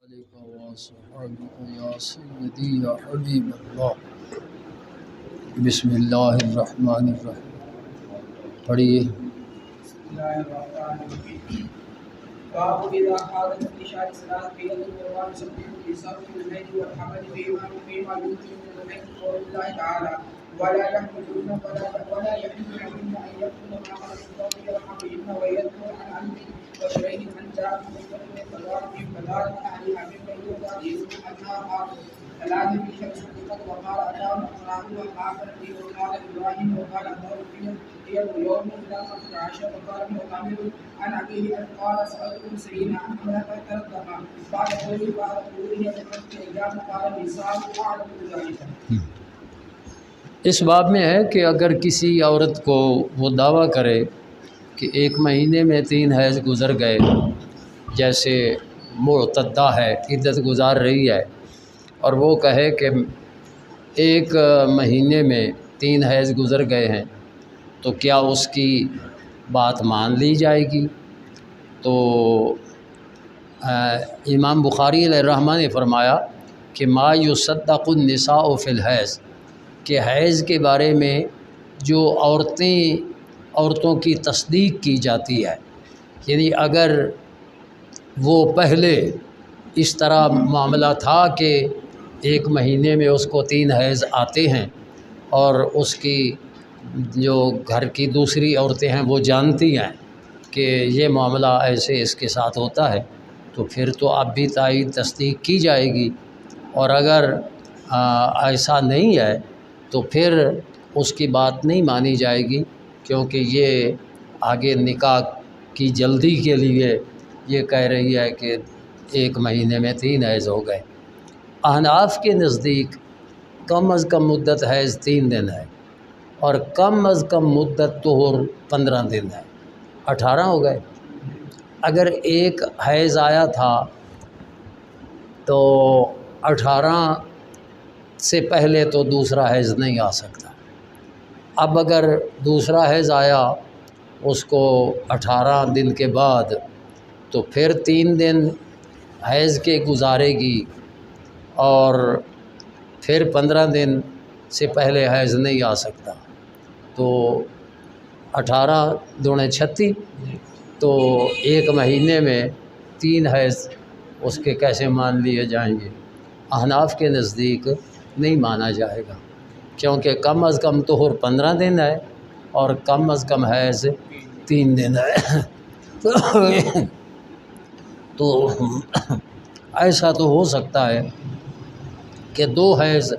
علیکہ وصحبہ یا سیدی یا حبیب اللہ۔ بسم اللہ الرحمن الرحیم، پڑھیے۔ باب اذا حاضت العشاء صلاة في القرآن يسبح الانسان في الليل والحمد فيما يمكن من الحكم قول الله تعالى ولا يحملون ولا يحملون ان يكون ما خلق الله يرحمهن ويذكر عن عمه وشريه عن جابر بن فدار عن ابي هريره انها قالت ثلاث في شمس قد وقال اتاهم اقراه واخر في وقال ابراهيم وقال الله هي اليوم الى 15 وقال ابن كامل عن ابيه قال سالت سيدنا عن ملكه تردما بعد قوله هي بخمسه ايام قال النساء اعلم بذلك۔ اس باب میں ہے کہ اگر کسی عورت کو وہ دعویٰ کرے کہ ایک مہینے میں 3 حیض گزر گئے، جیسے معتدہ ہے، عدت گزار رہی ہے، اور وہ کہے کہ ایک مہینے میں 3 حیض گزر گئے ہیں، تو کیا اس کی بات مان لی جائے گی؟ تو امام بخاری علیہ الرحمہ نے فرمایا کہ ما یصدق النساء فی الحیض، کہ حیض کے بارے میں جو عورتوں کی تصدیق کی جاتی ہے، یعنی اگر وہ پہلے اس طرح معاملہ تھا کہ ایک مہینے میں اس کو 3 حیض آتے ہیں اور اس کی جو گھر کی دوسری عورتیں ہیں وہ جانتی ہیں کہ یہ معاملہ ایسے اس کے ساتھ ہوتا ہے، تو پھر تو اب بھی تائید تصدیق کی جائے گی، اور اگر ایسا نہیں ہے تو پھر اس کی بات نہیں مانی جائے گی، کیونکہ یہ آگے نکاح کی جلدی کے لیے یہ کہہ رہی ہے کہ ایک مہینے میں 3 حیض ہو گئے۔ احناف کے نزدیک کم از کم مدت حیض 3 دن ہے، اور کم از کم مدت طہور 15 دن ہے، 18 ہو گئے۔ اگر ایک حیض آیا تھا تو 18 سے پہلے تو دوسرا حیض نہیں آ سکتا۔ اب اگر دوسرا حیض آیا اس کو 18 دن کے بعد، تو پھر 3 دن حیض کے گزارے گی، اور پھر 15 دن سے پہلے حیض نہیں آ سکتا، تو 18 دونے 36، تو ایک مہینے میں 3 حیض اس کے کیسے مان لیے جائیں گے؟ احناف کے نزدیک نہیں مانا جائے گا، کیونکہ کم از کم طہور 15 دن ہے اور کم از کم حیض 3 دن ہے۔ تو ایسا تو ہو سکتا ہے کہ 2 حیض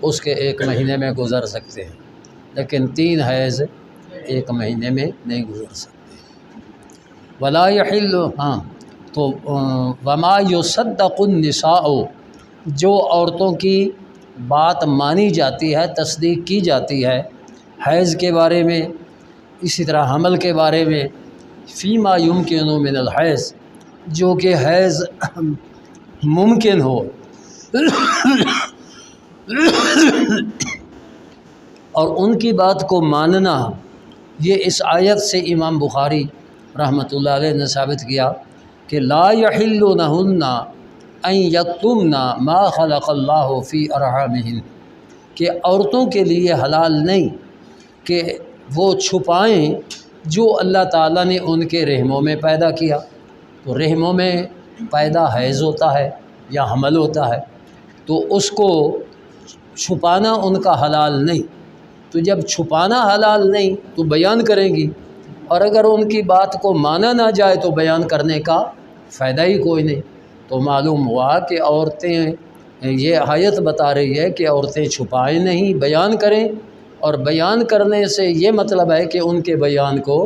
اس کے ایک مہینے میں گزر سکتے ہیں، لیکن 3 حیض ایک مہینے میں نہیں گزر سکتے۔ ولا یحل، تو وما یصدق النساء، جو عورتوں کی بات مانی جاتی ہے، تصدیق کی جاتی ہے حیض کے بارے میں، اسی طرح حمل کے بارے میں، فیما یمکن من الحیض، جو کہ حیض ممکن ہو، اور ان کی بات کو ماننا، یہ اس آیت سے امام بخاری رحمۃ اللہ علیہ نے ثابت کیا کہ لا یحل لہن ان یکتمن ما خلق اللہ فی ارحامہن، کہ عورتوں کے لیے حلال نہیں کہ وہ چھپائیں جو اللہ تعالیٰ نے ان کے رحموں میں پیدا کیا۔ تو رحموں میں پیدا حیض ہوتا ہے یا حمل ہوتا ہے، تو اس کو چھپانا ان کا حلال نہیں۔ تو جب چھپانا حلال نہیں تو بیان کریں گی، اور اگر ان کی بات کو مانا نہ جائے تو بیان کرنے کا فائدہ ہی کوئی نہیں۔ تو معلوم ہوا کہ عورتیں، یہ آیت بتا رہی ہے کہ عورتیں چھپائیں نہیں، بیان کریں، اور بیان کرنے سے یہ مطلب ہے کہ ان کے بیان کو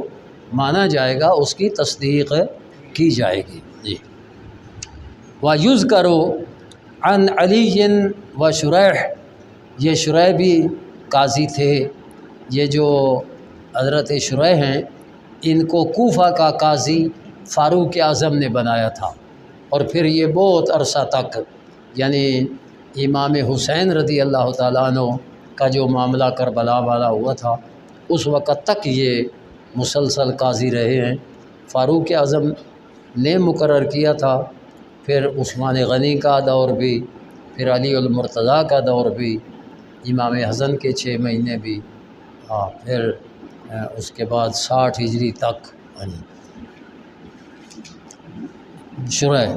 مانا جائے گا، اس کی تصدیق کی جائے گی۔ جی۔ وَيُذْكَرُ عَنْ عَلِيٍّ وَشُرَيْحٍ، یہ شریح بھی قاضی تھے، یہ جو حضرت شریح ہیں ان کو کوفہ کا قاضی فاروق اعظم نے بنایا تھا، اور پھر یہ بہت عرصہ تک، یعنی امام حسین رضی اللہ تعالیٰ عنہ کا جو معاملہ کربلا والا ہوا تھا اس وقت تک یہ مسلسل قاضی رہے ہیں۔ فاروق اعظم نے مقرر کیا تھا پھر عثمان غنی کا دور بھی، پھر علی المرتضیٰ کا دور بھی، امام حسن کے 6 مہینے بھی، پھر اس کے بعد 60 ہجری تک شرح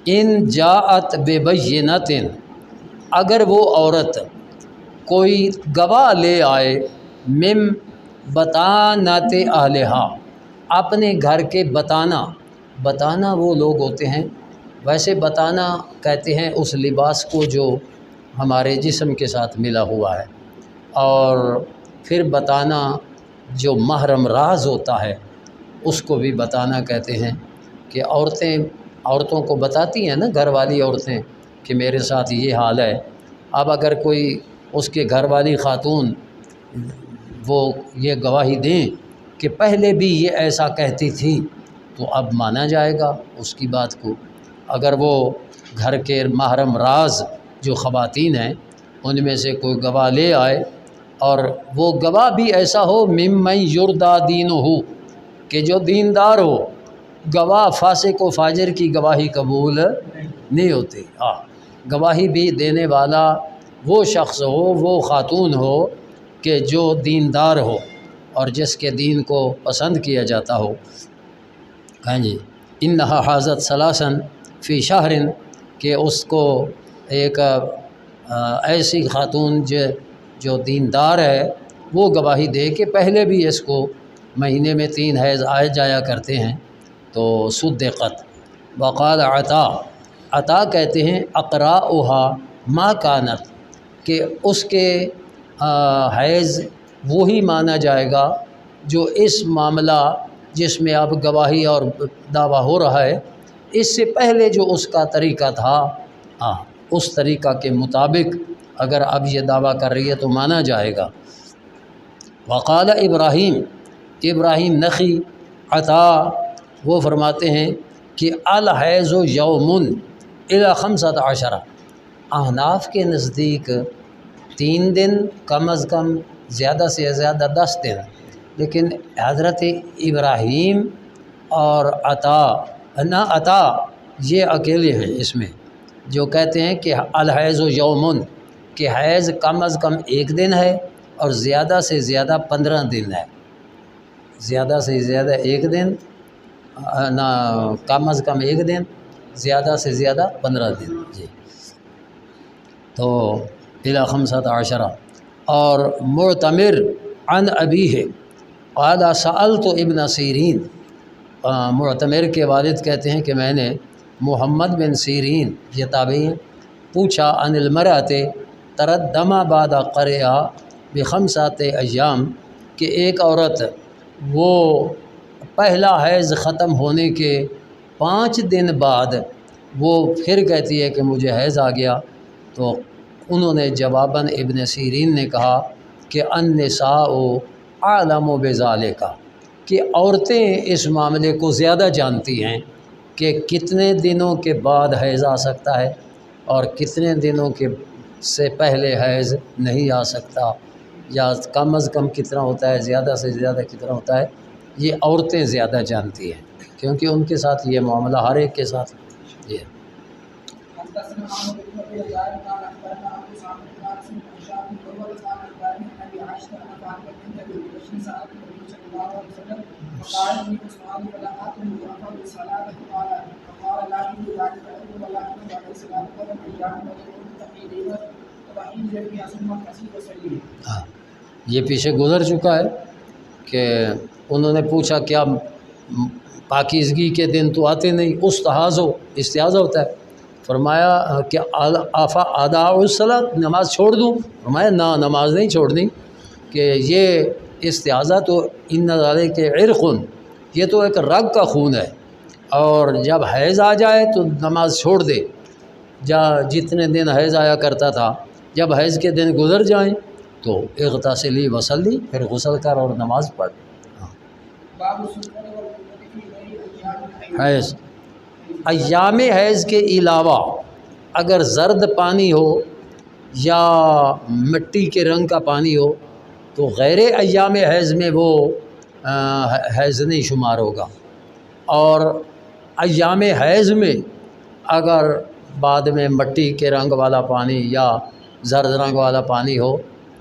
ان جاءت ببینۃ، اگر وہ عورت کوئی گواہ لے آئے، مم بطانۃ اہلہا، اپنے گھر کے بتانا وہ لوگ ہوتے ہیں، ویسے بتانا کہتے ہیں اس لباس کو جو ہمارے جسم کے ساتھ ملا ہوا ہے، اور پھر بتانا جو محرم راز ہوتا ہے اس کو بھی بتانا کہتے ہیں، کہ عورتوں کو بتاتی ہیں نا گھر والی عورتیں کہ میرے ساتھ یہ حال ہے۔ اب اگر کوئی اس کے گھر والی خاتون وہ یہ گواہی دیں کہ پہلے بھی یہ ایسا کہتی تھی تو اب مانا جائے گا اس کی بات کو۔ اگر وہ گھر کے محرم راز جو خواتین ہیں ان میں سے کوئی گواہ لے آئے، اور وہ گواہ بھی ایسا ہو ممن یردا دینہ، کہ جو دیندار ہو، گواہ فاسق و فاجر کی گواہی قبول نہیں ہوتی۔ گواہی بھی دینے والا وہ شخص ہو، وہ خاتون ہو کہ جو دیندار ہو اور جس کے دین کو پسند کیا جاتا ہو۔ ہاں جی، انہا حاضت ثلاثاً فی شہر، کہ اس کو ایک ایسی خاتون جو دیندار ہے وہ گواہی دے کہ پہلے بھی اس کو مہینے میں 3 حیض آئے جایا کرتے ہیں، تو صدقت۔ وقال عطا کہتے ہیں اقراؤہا ما کانت، کہ اس کے حیض وہی مانا جائے گا جو اس معاملہ جس میں اب گواہی اور دعویٰ ہو رہا ہے اس سے پہلے جو اس کا طریقہ تھا، اس طریقہ کے مطابق اگر اب یہ دعویٰ کر رہی ہے تو مانا جائے گا۔ وقال ابراہیم نخی عطا وہ فرماتے ہیں کہ الحیض یوم الی 15، احناف کے نزدیک 3 دن، کم از کم زیادہ سے زیادہ 10 دن، لیکن حضرت ابراہیم اور عطا یہ اکیلے ہیں اس میں جو کہتے ہیں کہ الحیض یومن، کہ حیض کم از کم 1 دن ہے اور زیادہ سے زیادہ 15 دن ہے، زیادہ سے زیادہ 1 دن، نہ کم از کم 1 دن، زیادہ سے زیادہ 15 دن جی۔ تو الی 15۔ اور معتمر عن ابیہ قال سألت ابن سیرین، معتمر کے والد کہتے ہیں کہ میں نے محمد بن سیرین یہ تابعی پوچھا عن المرأۃ تردم بعد قرئہ ب5 ایام، کہ ایک عورت وہ پہلا حیض ختم ہونے کے 5 دن بعد وہ پھر کہتی ہے کہ مجھے حیض آ گیا، تو انہوں نے جواباً ابن سیرین نے کہا کہ النساء اعلم بذالک، کہ عورتیں اس معاملے کو زیادہ جانتی ہیں کہ کتنے دنوں کے بعد حیض آ سکتا ہے اور کتنے دنوں کے سے پہلے حیض نہیں آ سکتا، یا کم از کم کتنا ہوتا ہے، زیادہ سے زیادہ کتنا ہوتا ہے، یہ عورتیں زیادہ جانتی ہیں کیونکہ ان کے ساتھ یہ معاملہ ہر ایک کے ساتھ یہ ہے۔ ہاں، یہ پیچھے گزر چکا ہے کہ انہوں نے پوچھا کیا پاکیزگی کے دن تو آتے نہیں، استحاضہ ہوتا ہے، فرمایا کہ ادا الصلاۃ، نماز چھوڑ دوں؟ فرمایا نہ، نماز نہیں چھوڑنی، کہ یہ استحاضہ تو ان ذالک عرق، یہ تو ایک رگ کا خون ہے، اور جب حیض آ جائے تو نماز چھوڑ دے، جتنے دن حیض آیا کرتا تھا، جب حیض کے دن گزر جائیں تو اغتسلی وصلی، پھر غسل کر اور نماز پڑھ۔ حیض، ایام حیض کے علاوہ اگر زرد پانی ہو یا مٹی کے رنگ کا پانی ہو تو غیر ایام حیض میں وہ حیض نہیں شمار ہوگا، اور ایام حیض میں اگر بعد میں مٹی کے رنگ والا پانی یا زرد رنگ والا پانی ہو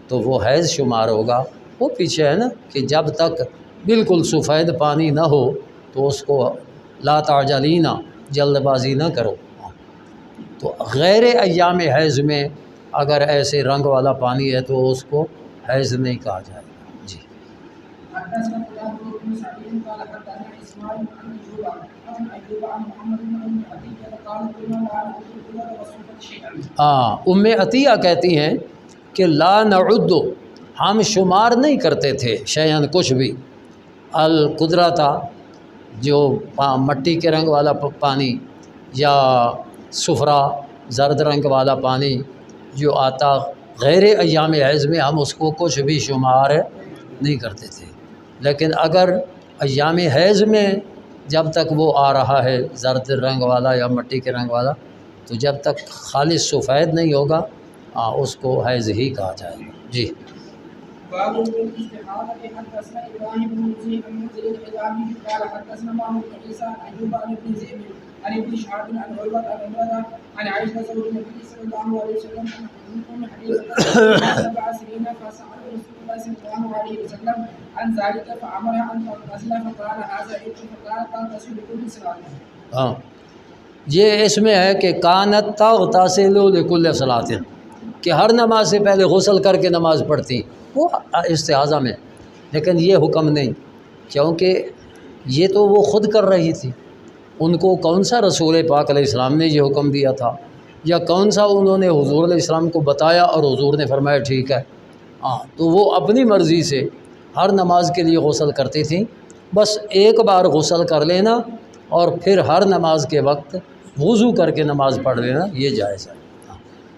تو وہ حیض شمار ہوگا۔ وہ پیچھے ہے نا کہ جب تک بالکل سفید پانی نہ ہو تو اس کو لا تعجلینا، جلد بازی نہ کرو۔ تو غیر ایام حیض میں اگر ایسے رنگ والا پانی ہے تو اس کو حیض نہیں کہا جائے گا۔ جی حدثنا قتادة بن سعيد قال حدثنا اسماعيل عن ايوب عن محمد بن ام عتيق قال كنا لا نعد القدرة والصفة شيئا۔ ام عطیہ کہتی ہیں کہ لا نعد، ہم شمار نہیں کرتے تھے شیئن کچھ بھی، القدرۃ جو مٹی کے رنگ والا پانی یا صفرا زرد رنگ والا پانی جو آتا غیر ایام حیض میں ہم اس کو کچھ بھی شمار نہیں کرتے تھے۔ لیکن اگر ایام حیض میں جب تک وہ آ رہا ہے زرد رنگ والا یا مٹی کے رنگ والا تو جب تک خالص سفید نہیں ہوگا اس کو حیض ہی کہا جائے گا۔ جی باب الاستحاضة حدثنا ابراهيم بن زيد بن منذر الحجامي قال حدثنا معه بن عيسى عن ايوب عن ابن زيد عن ابن شهاب عن عروة عن عمرة عن عائشة زوج النبي صلى الله عليه وسلم عن حديث 7 سنين فسأل رسول الله صلى الله عليه وسلم عن ذلك فأمرها أن تغتسل فقال هذا عيد فقالت تغتسل لكل صلاة۔ ہاں یہ اس میں ہے کہ کانت تغتسل لکل صلاۃ، کہ ہر نماز سے پہلے غسل کر کے نماز پڑھتی، وہ استحاضہ میں، لیکن یہ حکم نہیں، کیونکہ یہ تو وہ خود کر رہی تھی، ان کو کون سا رسول پاک علیہ السلام نے یہ حکم دیا تھا یا کون سا انہوں نے حضور علیہ السلام کو بتایا اور حضور نے فرمایا ٹھیک ہے۔ تو وہ اپنی مرضی سے ہر نماز کے لیے غسل کرتی تھیں، بس ایک بار غسل کر لینا اور پھر ہر نماز کے وقت وضو کر کے نماز پڑھ لینا یہ جائز ہے۔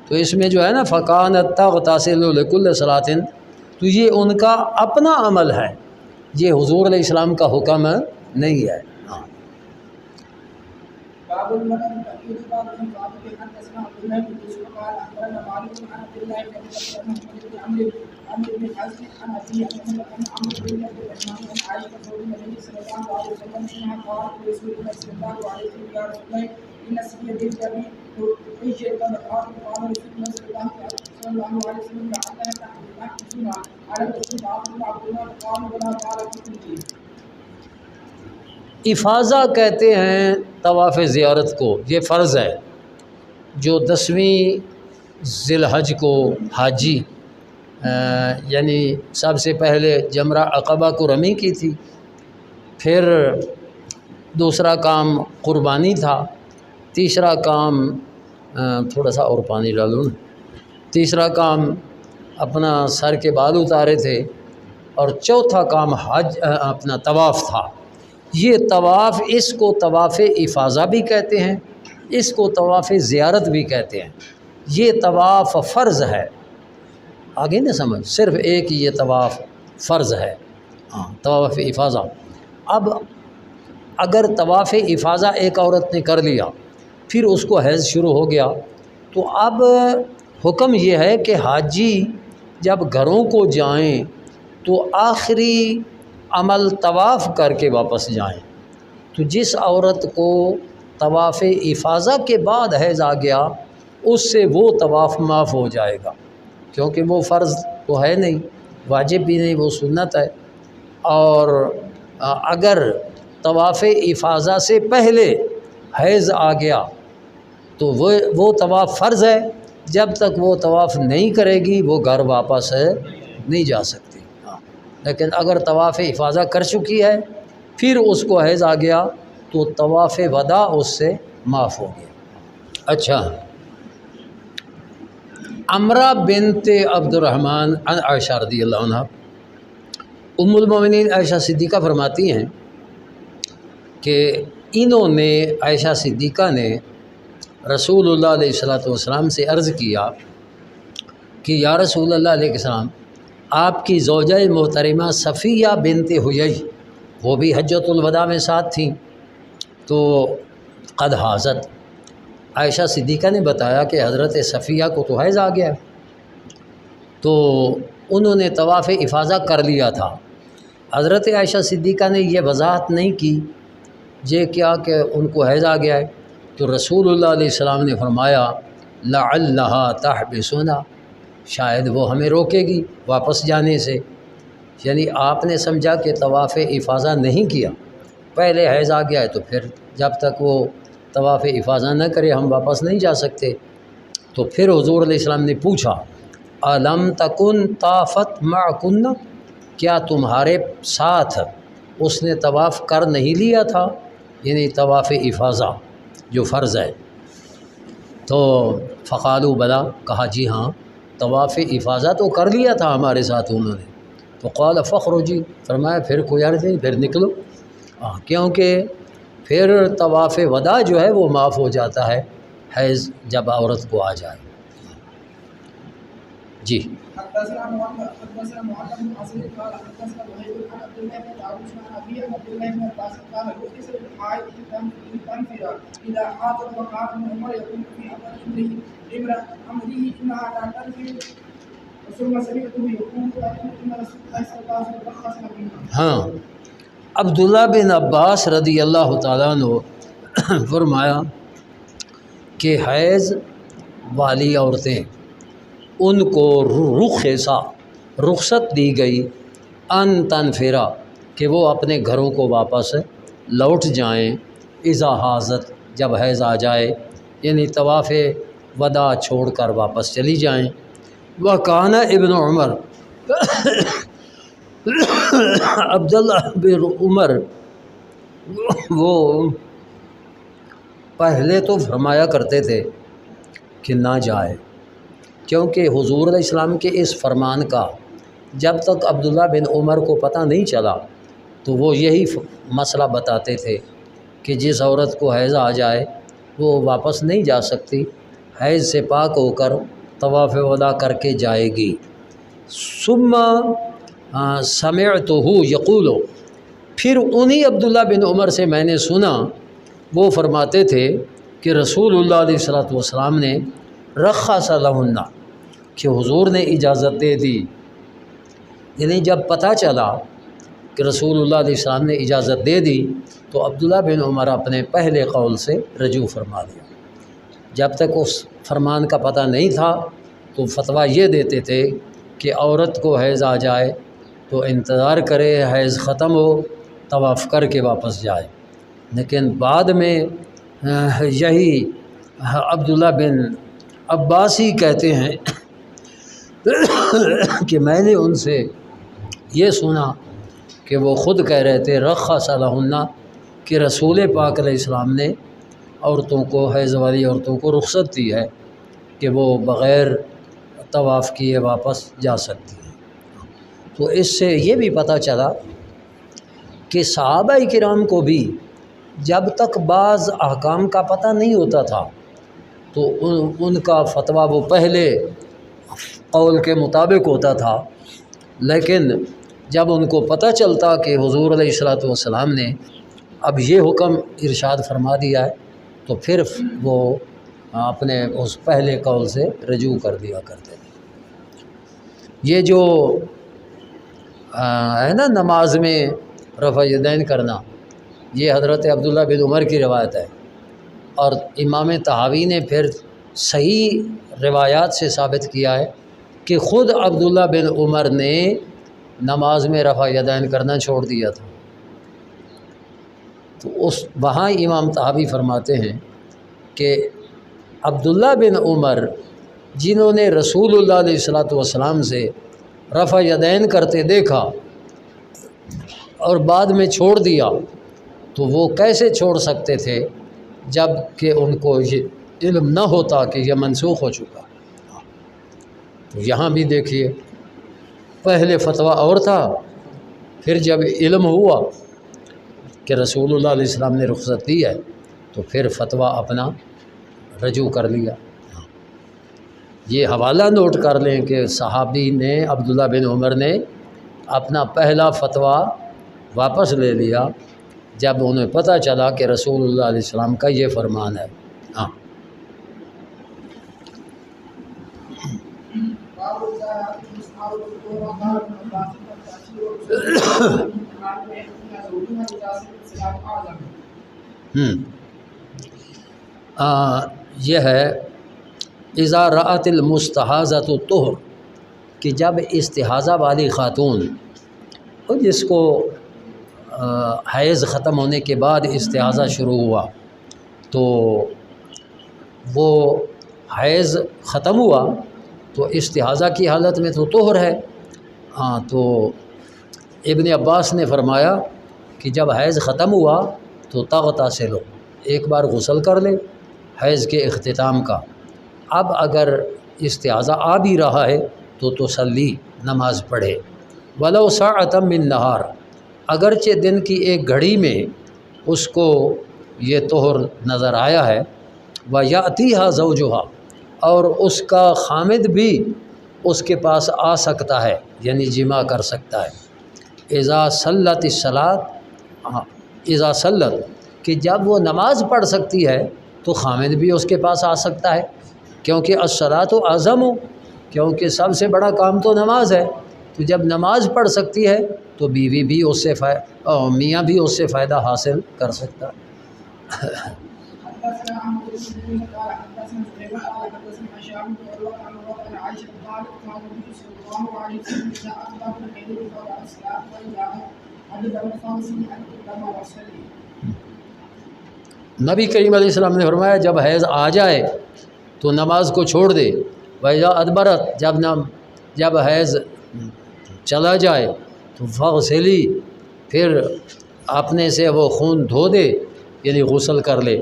تو اس میں جو ہے نا فکانت تغتسل لکل صلاۃ، تو یہ ان کا اپنا عمل ہے، یہ حضور علیہ السلام کا حکم نہیں ہے۔ باب المدن تأكيد باب الباب حدثنا عبد الله بن يوسف قال أخبرنا مالك عن عبد الله بن محمد بن عمرو بن حزم عن أبي عن عمرو بن عبد الرحمن عن عائشة زوج النبي صلى الله عليه وسلم أنها قالت لرسول الله صلى الله عليه وسلم يا رسول الله إن السبي بنت أبي حجة قد قال رسول الله صلى الله عليه وسلم لعلها تحدثنا على رسول عبد الله قال ولا قال كنت افاضہ کہتے ہیں طواف زیارت کو، یہ فرض ہے جو 10ویں ذی الحج کو حاجی یعنی سب سے پہلے جمرہ عقبہ کو رمی کی تھی، پھر دوسرا کام قربانی تھا، تیسرا کام تھوڑا سا اور پانی ڈالوں، تیسرا کام اپنا سر کے بال اتارے تھے، اور چوتھا کام حج اپنا طواف تھا۔ یہ طواف، اس کو طواف افاضہ بھی کہتے ہیں، اس کو طواف زیارت بھی کہتے ہیں۔ یہ طواف فرض ہے، آگے نہ سمجھ، صرف ایک یہ طواف فرض ہے، طواف افاضہ۔ اب اگر طواف افاضہ ایک عورت نے کر لیا پھر اس کو حیض شروع ہو گیا تو اب حکم یہ ہے کہ حاجی جب گھروں کو جائیں تو آخری عمل طواف کر کے واپس جائیں۔ تو جس عورت کو طواف افاضہ کے بعد حیض آ گیا اس سے وہ طواف معاف ہو جائے گا، کیونکہ وہ فرض تو ہے نہیں، واجب بھی نہیں، وہ سنت ہے۔ اور اگر طواف افاضہ سے پہلے حیض آ گیا تو وہ طواف فرض ہے، جب تک وہ طواف نہیں کرے گی وہ گھر واپس نہیں جا سکتی۔ لیکن اگر طواف افاضہ کر چکی ہے پھر اس کو حیض آ گیا تو طواف وداع اس سے معاف ہو گیا۔ اچھا، عمرہ بنت عبد الرحمن عن عائشہ رضی اللہ عنہ، ام المومنین عائشہ صدیقہ فرماتی ہیں کہ انہوں نے، عائشہ صدیقہ نے رسول اللہ علیہ الصلوۃ والسلام سے عرض کیا کہ یا رسول اللہ علیہ السلام، آپ کی زوجہ محترمہ صفیہ بنت حیی وہ بھی حجۃ الوداع میں ساتھ تھیں، تو قد حاضت، عائشہ صدیقہ نے بتایا کہ حضرت صفیہ کو تو حیض آ گیا، تو انہوں نے طواف افاضہ کر لیا تھا۔ حضرت عائشہ صدیقہ نے یہ وضاحت نہیں کی یہ کیا کہ ان کو حیض آ گیا ہے، تو رسول اللہ علیہ السلام نے فرمایا لعلہا تحبسنا، شاید وہ ہمیں روکے گی واپس جانے سے۔ یعنی آپ نے سمجھا کہ طواف افاضہ نہیں کیا، پہلے حیض آ گیا ہے تو پھر جب تک وہ طواف افاضہ نہ کرے ہم واپس نہیں جا سکتے۔ تو پھر حضور علیہ السلام نے پوچھا الم تکن طافت معکن، کیا تمہارے ساتھ اس نے طواف کر نہیں لیا تھا، یعنی طواف افاضہ جو فرض ہے۔ تو فقالوا بلا، کہا جی ہاں طواف افاضہ تو کر لیا تھا ہمارے ساتھ انہوں نے۔ تو قال فخرجی، فرمایا پھر کوئی عرض نہیں، پھر نکلو، کیونکہ پھر طواف وداع جو ہے وہ معاف ہو جاتا ہے حیض جب عورت کو آ جائے۔ جی حدثنا محمد بن عاصم قال حدثنا وهيب عن عبد الله بن طاووس عن ابي عبد الله بن عباس قال حدث بالحائض تنفر اذا حاضت وقال ابن عمر يقول في امر امره انها لا تنفر ثم سمعته يقول ان رسول الله صلى الله عليه وسلم رخص لهن۔ ہاں، عبداللہ بن عباس رضی اللہ تعالیٰ عنہ فرمایا کہ حیض والی عورتیں ان کو رخصت دی گئی ان تنفرا، کہ وہ اپنے گھروں کو واپس لوٹ جائیں، اذا حاضت، جب حیض آ جائے، یعنی طواف وداع چھوڑ کر واپس چلی جائیں۔ وکان ابن عمر عبداللہ بن عمر وہ پہلے تو فرمایا کرتے تھے کہ نہ جائے، کیونکہ حضور علیہ السلام کے اس فرمان کا جب تک عبداللہ بن عمر کو پتہ نہیں چلا تو وہ یہی مسئلہ بتاتے تھے کہ جس عورت کو حیض آ جائے وہ واپس نہیں جا سکتی، حیض سے پاک ہو کر طواف وداع کر کے جائے گی۔ ثم سمعتہ یقول، پھر انہی عبداللہ بن عمر سے میں نے سنا وہ فرماتے تھے کہ رسول اللہ علیہ والسلام نے رخص لہن، کہ حضور نے اجازت دے دی، یعنی جب پتہ چلا کہ رسول اللہ علیہ السلام نے اجازت دے دی تو عبداللہ بن عمر اپنے پہلے قول سے رجوع فرما دیا۔ جب تک اس فرمان کا پتہ نہیں تھا تو فتویٰ یہ دیتے تھے کہ عورت کو حیض آ جائے تو انتظار کرے حیض ختم ہو، طواف کر کے واپس جائے۔ لیکن بعد میں یہی عبداللہ بن عباس ہی کہتے ہیں کہ میں نے ان سے یہ سنا کہ وہ خود کہہ رہے تھے رخص لہن، کہ رسول پاک علیہ السلام نے عورتوں کو، حیض والی عورتوں کو رخصت دی ہے کہ وہ بغیر طواف کیے واپس جا سکتی ہیں۔ تو اس سے یہ بھی پتہ چلا کہ صحابہ کرام کو بھی جب تک بعض احکام کا پتہ نہیں ہوتا تھا تو ان کا فتویٰ وہ پہلے قول کے مطابق ہوتا تھا، لیکن جب ان کو پتہ چلتا کہ حضور علیہ والسلام نے اب یہ حکم ارشاد فرما دیا ہے تو پھر وہ اپنے اس پہلے قول سے رجوع کر دیا کرتے تھے۔ یہ جو ہے نا نماز میں رفع یدین کرنا، یہ حضرت عبداللہ بن عمر کی روایت ہے، اور امام طحاوی نے پھر صحیح روایات سے ثابت کیا ہے کہ خود عبداللہ بن عمر نے نماز میں رفع یدین کرنا چھوڑ دیا تھا۔ تو وہاں امام طحاوی فرماتے ہیں کہ عبداللہ بن عمر جنہوں نے رسول اللہ علیہ والسلام سے رفع یدین کرتے دیکھا اور بعد میں چھوڑ دیا تو وہ کیسے چھوڑ سکتے تھے جب کہ ان کو یہ علم نہ ہوتا کہ یہ منسوخ ہو چکا۔ تو یہاں بھی دیکھیے پہلے فتویٰ اور تھا، پھر جب علم ہوا کہ رسول اللہ علیہ السلام نے رخصت دی ہے تو پھر فتویٰ اپنا رجوع کر لیا۔ یہ حوالہ نوٹ کر لیں کہ صحابی نے عبداللہ بن عمر نے اپنا پہلا فتویٰ واپس لے لیا جب انہیں پتہ چلا کہ رسول اللہ علیہ السلام کا یہ فرمان ہے۔ ہاں یہ ہے اذا رأت المستحاضۃ الطہر کہ جب استحاضہ والی خاتون جس کو حیض ختم ہونے کے بعد استحاضہ شروع ہوا تو وہ حیض ختم ہوا تو استحاضہ کی حالت میں تو طہر ہے. تو ابن عباس نے فرمایا کہ جب حیض ختم ہوا تو تغتسل ایک بار غسل کر لے حیض کے اختتام کا. اب اگر استحاضہ آ بھی رہا ہے تو تصلی نماز پڑھے ولو ساعۃ من نہار اگرچہ دن کی ایک گھڑی میں اس کو یہ طہر نظر آیا ہے. وَيَأْتِيهَا زَوْجُهَا اور اس کا خامد بھی اس کے پاس آ سکتا ہے یعنی جمع کر سکتا ہے. اذا صلت الصلاۃ اذا صلت کہ جب وہ نماز پڑھ سکتی ہے تو خامد بھی اس کے پاس آ سکتا ہے کیونکہ الصلاۃ اعظم کیونکہ سب سے بڑا کام تو نماز ہے. تو جب نماز پڑھ سکتی ہے تو بیوی بھی اس سے میاں بھی اس سے فائدہ حاصل کر سکتا ہے. حدثنا عمرو بن سليمان قال حدثنا سليمان قال حدثنا هشام بن عروة عن عروة عن عائشة قالت قال النبي صلى الله عليه وسلم إذا أقبل الحيض فوضع الصلاة وإذا أدبر فاغسلي القدم واغسلي. نبی کریم علیہ السلام نے فرمایا جب حیض آ جائے تو نماز کو چھوڑ دے. وَإِذَا أَدْبَرَتْ جب حیض چلا جائے تو فاغسلی پھر اپنے سے وہ خون دھو دے یعنی غسل کر لے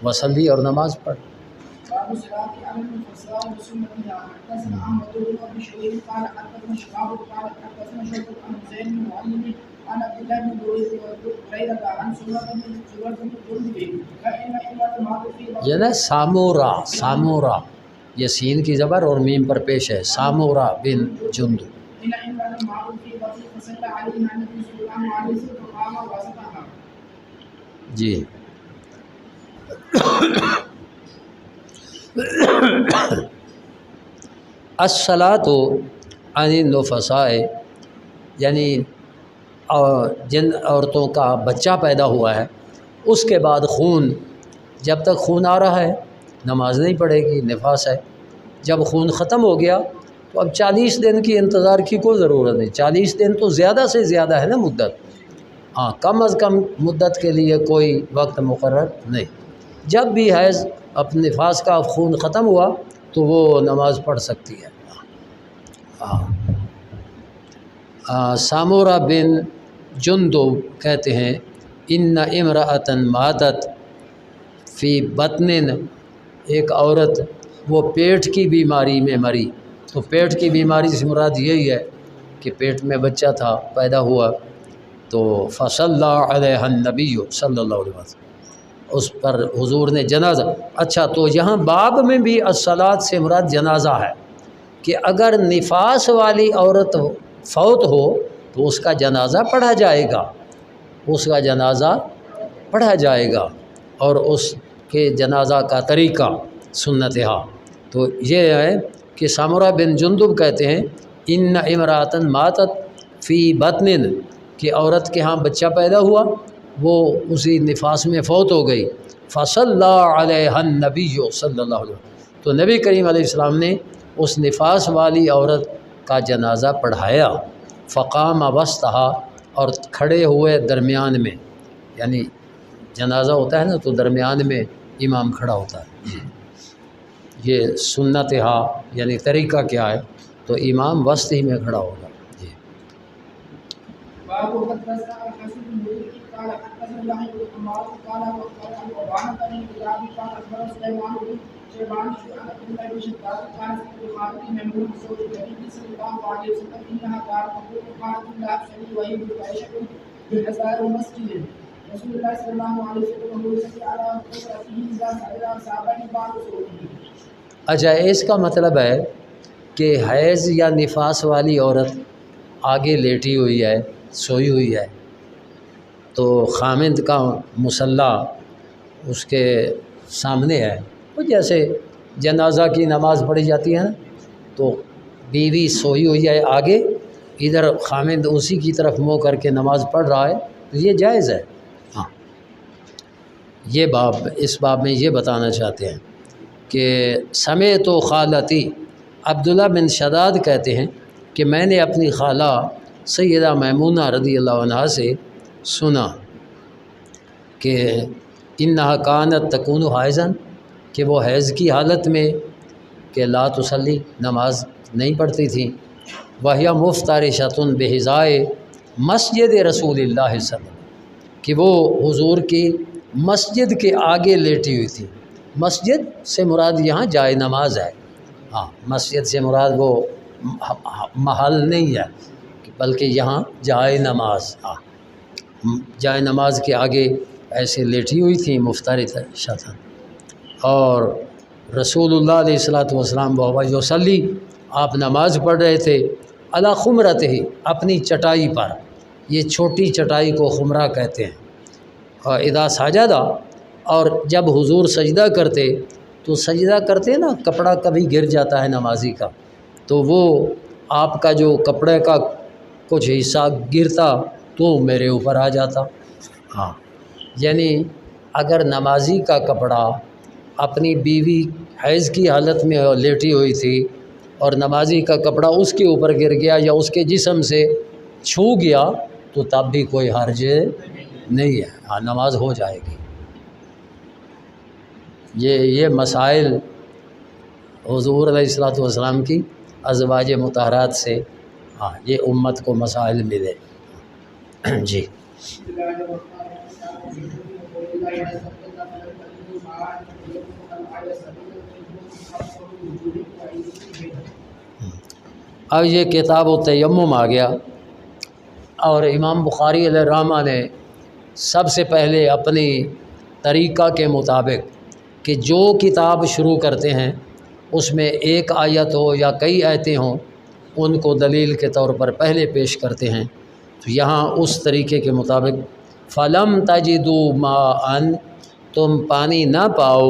وصلی اور نماز پڑھ. باب الصلاة على النفساء وسنتها. حدثنا عمرو بن ابي شعيب قال حدثنا شهاب قال حدثنا شعبة عن زيد بن معلم عن عبد الله بن بريدة عن سورة بن جندب فإن امرأة ماتت في یہ نا سامورا سامورا یہ سین کی زبر اور میم پر پیش ہے. سامورا بن جندب إن امرأة ماتت في بطن فصلى عليها النبي صلى الله عليه وسلم فقام وسطها. جی الصلاۃ عن النفساء یعنی جن عورتوں کا بچہ پیدا ہوا ہے اس کے بعد خون جب تک خون آ رہا ہے نماز نہیں پڑھے گی نفاس ہے. جب خون ختم ہو گیا تو اب 40 دن کی انتظار کی کوئی ضرورت نہیں. 40 دن تو زیادہ سے زیادہ ہے نا مدت. کم از کم مدت کے لیے کوئی وقت مقرر نہیں. جب بھی حیض اپنے نفاس کا خون ختم ہوا تو وہ نماز پڑھ سکتی ہے. سامورا بن جندب کہتے ہیں ان امرأۃ ماتت فی بطن ایک عورت وہ پیٹ کی بیماری میں مری. تو پیٹ کی بیماری سے مراد یہی ہے کہ پیٹ میں بچہ تھا پیدا ہوا تو فصلی علیہ النبی صلی اللہ علیہ وسلم اس پر حضور نے جنازہ. اچھا تو یہاں باب میں بھی الصلاۃ سے مراد جنازہ ہے کہ اگر نفاس والی عورت فوت ہو تو اس کا جنازہ پڑھا جائے گا. اس کا جنازہ پڑھا جائے گا اور اس کے جنازہ کا طریقہ سنتہا. تو یہ ہے کہ سامورا بن جندب کہتے ہیں ان امرأۃ ماتت فی بطن کہ عورت کے ہاں بچہ پیدا ہوا وہ اسی نفاس میں فوت ہو گئی. فصلی علیہ النبی صلی اللہ علیہ وسلم تو نبی کریم علیہ السلام نے اس نفاس والی عورت کا جنازہ پڑھایا. فقام وسطہا اور کھڑے ہوئے درمیان میں یعنی جنازہ ہوتا ہے نا تو درمیان میں امام کھڑا ہوتا ہے. یہ سنت یعنی طریقہ کیا ہے تو امام وسط ہی میں کھڑا ہوگا. باب حدثنا الحسن بن مالك قال حدثنا يحيى بن عمار قال وعن بني كلاب قال اخبر سليمان بن شيبان عن عبد الله بن شداد قال سمعت خالد ميمون زوج النبي صلى الله عليه وسلم انها قالت تقول قالت لا تصلي وهي متعشق بحزار مسجد رسول الله صلى الله عليه وسلم وهو يصلي على قصته اذا سال صحابه بعض صوته. اچھا اس کا مطلب ہے کہ حیض یا نفاس والی عورت آگے لیٹی ہوئی ہے سوئی ہوئی ہے تو خامند کا مصلی اس کے سامنے ہے. وہ جیسے جنازہ کی نماز پڑھی جاتی ہے نا تو بیوی سوئی ہوئی ہے آگے ادھر خامند اسی کی طرف منہ کر کے نماز پڑھ رہا ہے تو یہ جائز ہے. ہاں یہ باب اس باب میں یہ بتانا چاہتے ہیں کہ سمیت و خالتی، عبداللہ بن شداد کہتے ہیں کہ میں نے اپنی خالہ سیدہ میمونہ رضی اللہ عنہا سے سنا کہ انہا کانت تکون حائزن، کہ وہ حیض کی حالت میں کہ لا تصلی، نماز نہیں پڑھتی تھیں، وہیا مفترشۃ بحذائے مسجد رسول اللہ صلی اللہ علیہ وسلم، کہ وہ حضور کی مسجد کے آگے لیٹی ہوئی تھی۔ مسجد سے مراد یہاں جائے نماز ہے، ہاں مسجد سے مراد وہ محل نہیں ہے بلکہ یہاں جائے نماز، ہاں جائے نماز کے آگے ایسے لیٹی ہوئی تھیں مفترشۃ، اور رسول اللہ علیہ الصلوۃ والسلام وہو یصلی، آپ نماز پڑھ رہے تھے، علی خمرتہ، اپنی چٹائی پر، یہ چھوٹی چٹائی کو خمرہ کہتے ہیں، اور اذا سجدہ، اور جب حضور سجدہ کرتے تو سجدہ کرتے نا کپڑا کبھی گر جاتا ہے نمازی کا، تو وہ آپ کا جو کپڑے کا کچھ حصہ گرتا تو میرے اوپر آ جاتا، ہاں یعنی اگر نمازی کا کپڑا اپنی بیوی حیض کی حالت میں لیٹی ہوئی تھی اور نمازی کا کپڑا اس کے اوپر گر گیا یا اس کے جسم سے چھو گیا تو تب بھی کوئی حرج نہیں ہے، ہاں نماز ہو جائے گی۔ یہ مسائل حضور علیہ الصلوۃ والسلام کی ازواج مطہرات سے، ہاں یہ امت کو مسائل ملے۔ جی اب یہ کتاب و تیمم آ گیا، اور امام بخاری علیہ الرحمہ نے سب سے پہلے اپنی طریقہ کے مطابق کہ جو کتاب شروع کرتے ہیں اس میں ایک آیت ہو یا کئی آیتیں ہوں ان کو دلیل کے طور پر پہلے پیش کرتے ہیں، تو یہاں اس طریقے کے مطابق فلم تجدوا ماء، تم پانی نہ پاؤ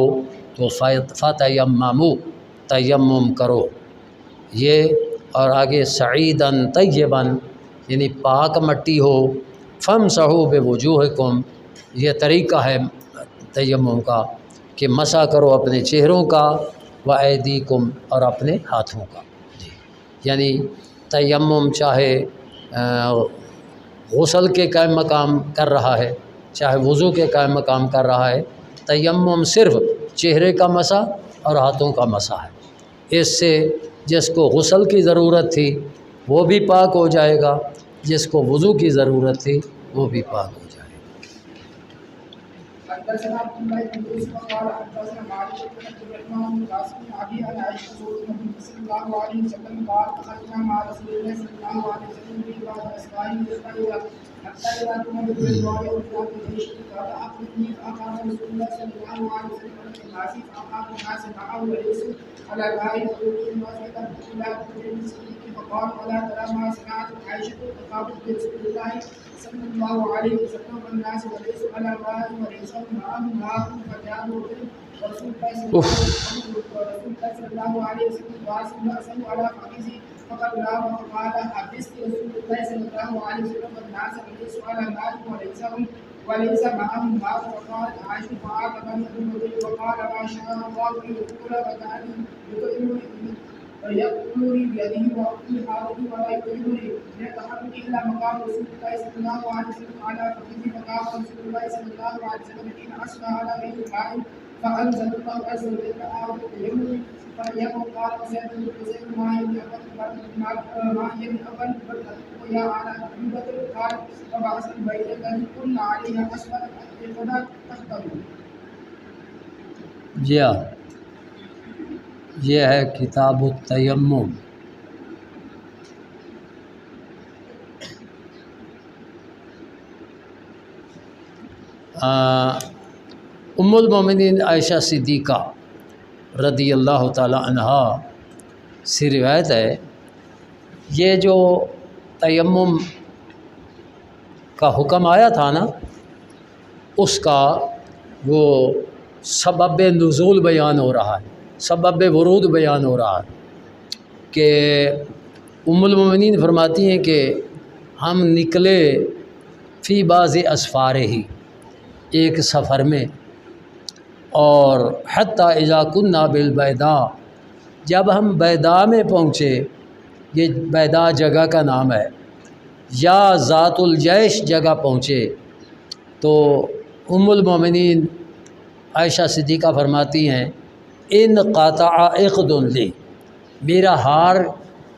تو فتیمموا، تیمم کرو، یہ اور آگے سعیداً طیباً یعنی پاک مٹی ہو، فامسحوا بوجوہکم، یہ طریقہ ہے تیمم کا کہ مسح کرو اپنے چہروں کا، و ایدیکم، اور اپنے ہاتھوں کا، یعنی تیمم چاہے غسل کے قائم مقام کر رہا ہے چاہے وضو کے قائم مقام کر رہا ہے، تیمم صرف چہرے کا مسح اور ہاتھوں کا مسح ہے، اس سے جس کو غسل کی ضرورت تھی وہ بھی پاک ہو جائے گا، جس کو وضو کی ضرورت تھی وہ بھی پاک ہو جائے گا۔ حدثنا عبد الله بن يوسف قال حدثنا مالك بن عبد الرحمن بن قاسم بن ابي عن عائشه زوج النبي صلى الله عليه وسلم قال خرجنا مع رسول الله صلى الله عليه وسلم في بعض اسفاره حتى اذا كنا بالروايه وكتاب الجيش قال اخبرني فاقام رسول الله صلى الله عليه وسلم في الناس فاقام الناس معه وليس على غائب يقول الناس لا تقول فقال ولا ترى ما صنعت عائشه فقامت برسول الله صلى الله عليه وسلم والناس وليس على ماء وليس معهم ماء فجاءوا رسول الله صلى الله عليه وسلم واسلم اسلم على فقيسه فقال لا فقال حبست رسول الله صلى الله عليه وسلم والناس وليس على ماء وليس معهم ماء فقال عائشة فعاتبني ابن وقال ما شاء الله ان يقول وكان يقتلني بيده وأقتل حالتي ولا يقتلني من التحرك إلا مقام رسول الله صلى الله عليه وسلم على فقيه فقام رسول الله صلى الله عليه وسلم حين أصبح على غير الماء فأنزل الله عز وجل آية التيمم فليكن قال وسيد ما يمن أول ويا على أبي بكر قال وبعث البيت الذي كنا عليها أسود القدر تختم۔ یہ ہے کتاب التیمم۔ ام المومنین عائشہ صدیقہ رضی اللہ تعالی عنہا سے روایت ہے، یہ جو تیمم کا حکم آیا تھا نا، اس کا وہ سبب نزول بیان ہو رہا ہے، سبب ورود بیان ہو رہا ہے کہ ام المومنین فرماتی ہیں کہ ہم نکلے فی بعض اسفار ہی، ایک سفر میں اور حتیٰ اذا کنا بالبیدا، جب ہم بیدا میں پہنچے، یہ بیدا جگہ کا نام ہے، یا ذات الجیش جگہ پہنچے، تو ام المومنین عائشہ صدیقہ فرماتی ہیں ان قاطع عقد لی، میرا ہار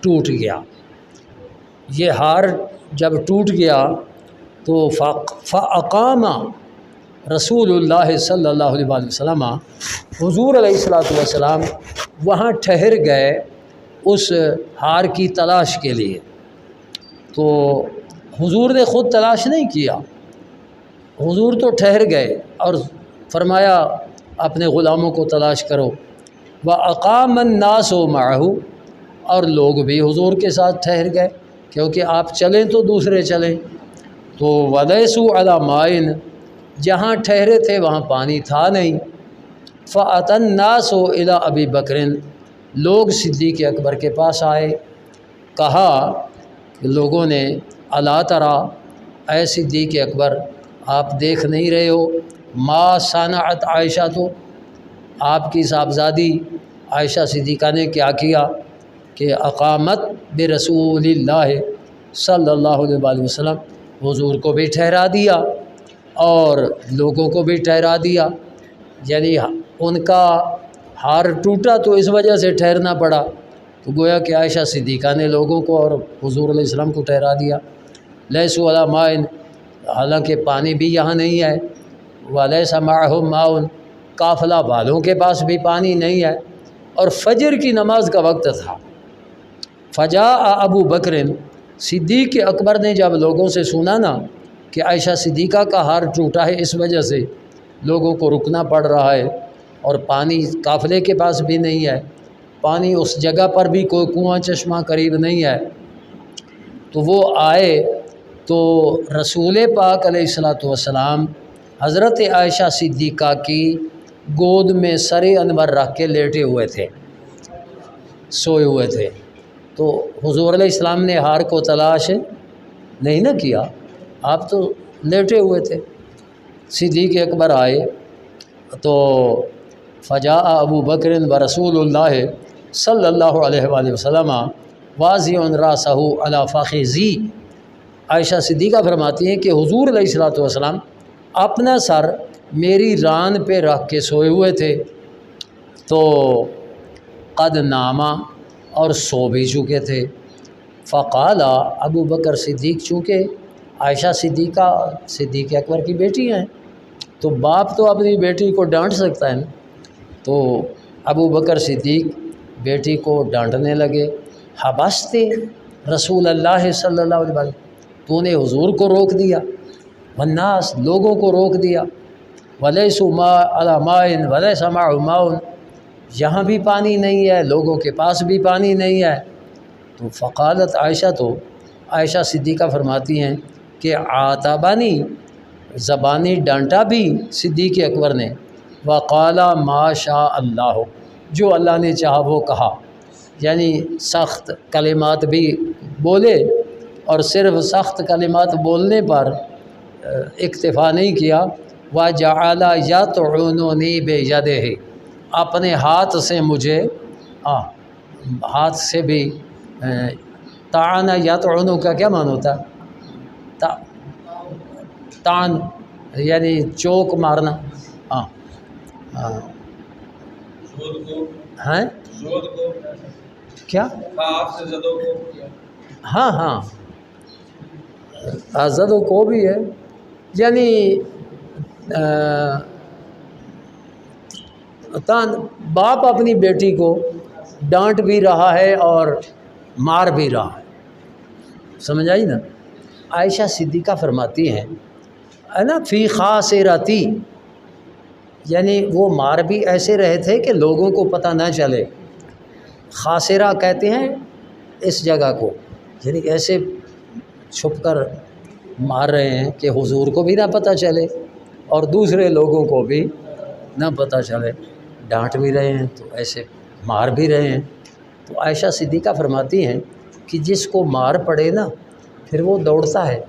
ٹوٹ گیا۔ یہ ہار جب ٹوٹ گیا تو فاقام رسول اللہ صلی اللہ علیہ وسلم، حضور علیہ الصلوۃ والسلام وہاں ٹھہر گئے اس ہار کی تلاش کے لیے۔ تو حضور نے خود تلاش نہیں کیا، حضور تو ٹھہر گئے اور فرمایا اپنے غلاموں کو تلاش کرو۔ وَأَقَامَ النَّاسُ مَعَهُ، اور لوگ بھی حضور کے ساتھ ٹھہر گئے، کیونکہ آپ چلیں تو دوسرے چلیں۔ تو وَلَيْسُوا عَلَى مَاءٍ، جہاں ٹھہرے تھے وہاں پانی تھا نہیں۔ فَأَتَى النَّاسُ إِلَى أَبِي بَكْرٍ، لوگ صدیق اکبر کے پاس آئے، کہا کہ لوگوں نے الا ترى، اے صدیق اکبر آپ دیکھ نہیں رہے ہو، ما صنعت عائشہ، تو آپ کی صاحبزادی عائشہ صدیقہ نے کیا کیا کہ اقامت برسول اللہ صلی اللہ علیہ وآلہ وسلم، حضور کو بھی ٹھہرا دیا اور لوگوں کو بھی ٹھہرا دیا۔ یعنی ان کا ہار ٹوٹا تو اس وجہ سے ٹھہرنا پڑا، تو گویا کہ عائشہ صدیقہ نے لوگوں کو اور حضور علیہ السلام کو ٹھہرا دیا۔ لیسوا علی ماء، حالانکہ پانی بھی یہاں نہیں ہے، ولیس معہم ماء، قافلہ والوں کے پاس بھی پانی نہیں ہے، اور فجر کی نماز کا وقت تھا۔ فجاء ابو بکر، صدیق اکبر نے جب لوگوں سے سنا نا کہ عائشہ صدیقہ کا ہار ٹوٹا ہے، اس وجہ سے لوگوں کو رکنا پڑ رہا ہے اور پانی قافلے کے پاس بھی نہیں ہے، پانی اس جگہ پر بھی کوئی کنواں چشمہ قریب نہیں ہے، تو وہ آئے تو رسول پاک علیہ الصلوۃ والسلام حضرت عائشہ صدیقہ کی گود میں سر انور رکھ کے لیٹے ہوئے تھے، سوئے ہوئے تھے۔ تو حضور علیہ السلام نے ہار کو تلاش نہیں نہ کیا، آپ تو لیٹے ہوئے تھے۔ صدیق اکبر آئے تو فجاء ابو بکر برسول اللہ صلی اللہ علیہ وآلہ وسلم واضع راسہ علی فخذی، عائشہ صدیقہ فرماتی ہیں کہ حضور علیہ الصلوۃ والسلام اپنا سر میری ران پہ رکھ کے سوئے ہوئے تھے، تو قد ناما، اور سو بھی چکے تھے۔ فقال، ابو بکر صدیق چونکہ عائشہ صدیقہ صدیق اکبر کی بیٹی ہیں، تو باپ تو اپنی بیٹی کو ڈانٹ سکتا ہے نا، تو ابو بکر صدیق بیٹی کو ڈانٹنے لگے، حبستے رسول اللہ صلی اللہ علیہ وسلم، تو نے حضور کو روک دیا، والناس، لوگوں کو روک دیا، ولیسوا ماء علی ماء ولیس معہم ماء، یہاں بھی پانی نہیں ہے، لوگوں کے پاس بھی پانی نہیں ہے۔ تو فقالت عائشہ، تو عائشہ صدیقہ فرماتی ہیں کہ عاتبانی، زبانی ڈانٹا بھی صدیق اکبر نے، وقال ما شاء اللہ، جو اللہ نے چاہا وہ کہا، یعنی سخت کلمات بھی بولے، اور صرف سخت کلمات بولنے پر اکتفا نہیں کیا، وجعل یطعننی بیدہ، اپنے ہاتھ سے مجھے ہاتھ سے بھی، طعن یطعن کا کیا معنی ہوتا ہے؟ طعن یعنی چوک مارنا، ہیں کیا؟ ہاں زدو کو بھی ہے، یعنی باپ اپنی بیٹی کو ڈانٹ بھی رہا ہے اور مار بھی رہا ہے، سمجھ آئی نا؟ عائشہ صدیقہ فرماتی ہیں نا فی خاصرتی، یعنی وہ مار بھی ایسے رہے تھے کہ لوگوں کو پتہ نہ چلے، خاصرہ کہتے ہیں اس جگہ کو، یعنی ایسے چھپ کر مار رہے ہیں کہ حضور کو بھی نہ پتہ چلے اور دوسرے لوگوں کو بھی نہ پتہ چلے، ڈانٹ بھی رہے ہیں تو ایسے مار بھی رہے ہیں۔ تو عائشہ صدیقہ فرماتی ہیں کہ جس کو مار پڑے نا پھر وہ دوڑتا ہے،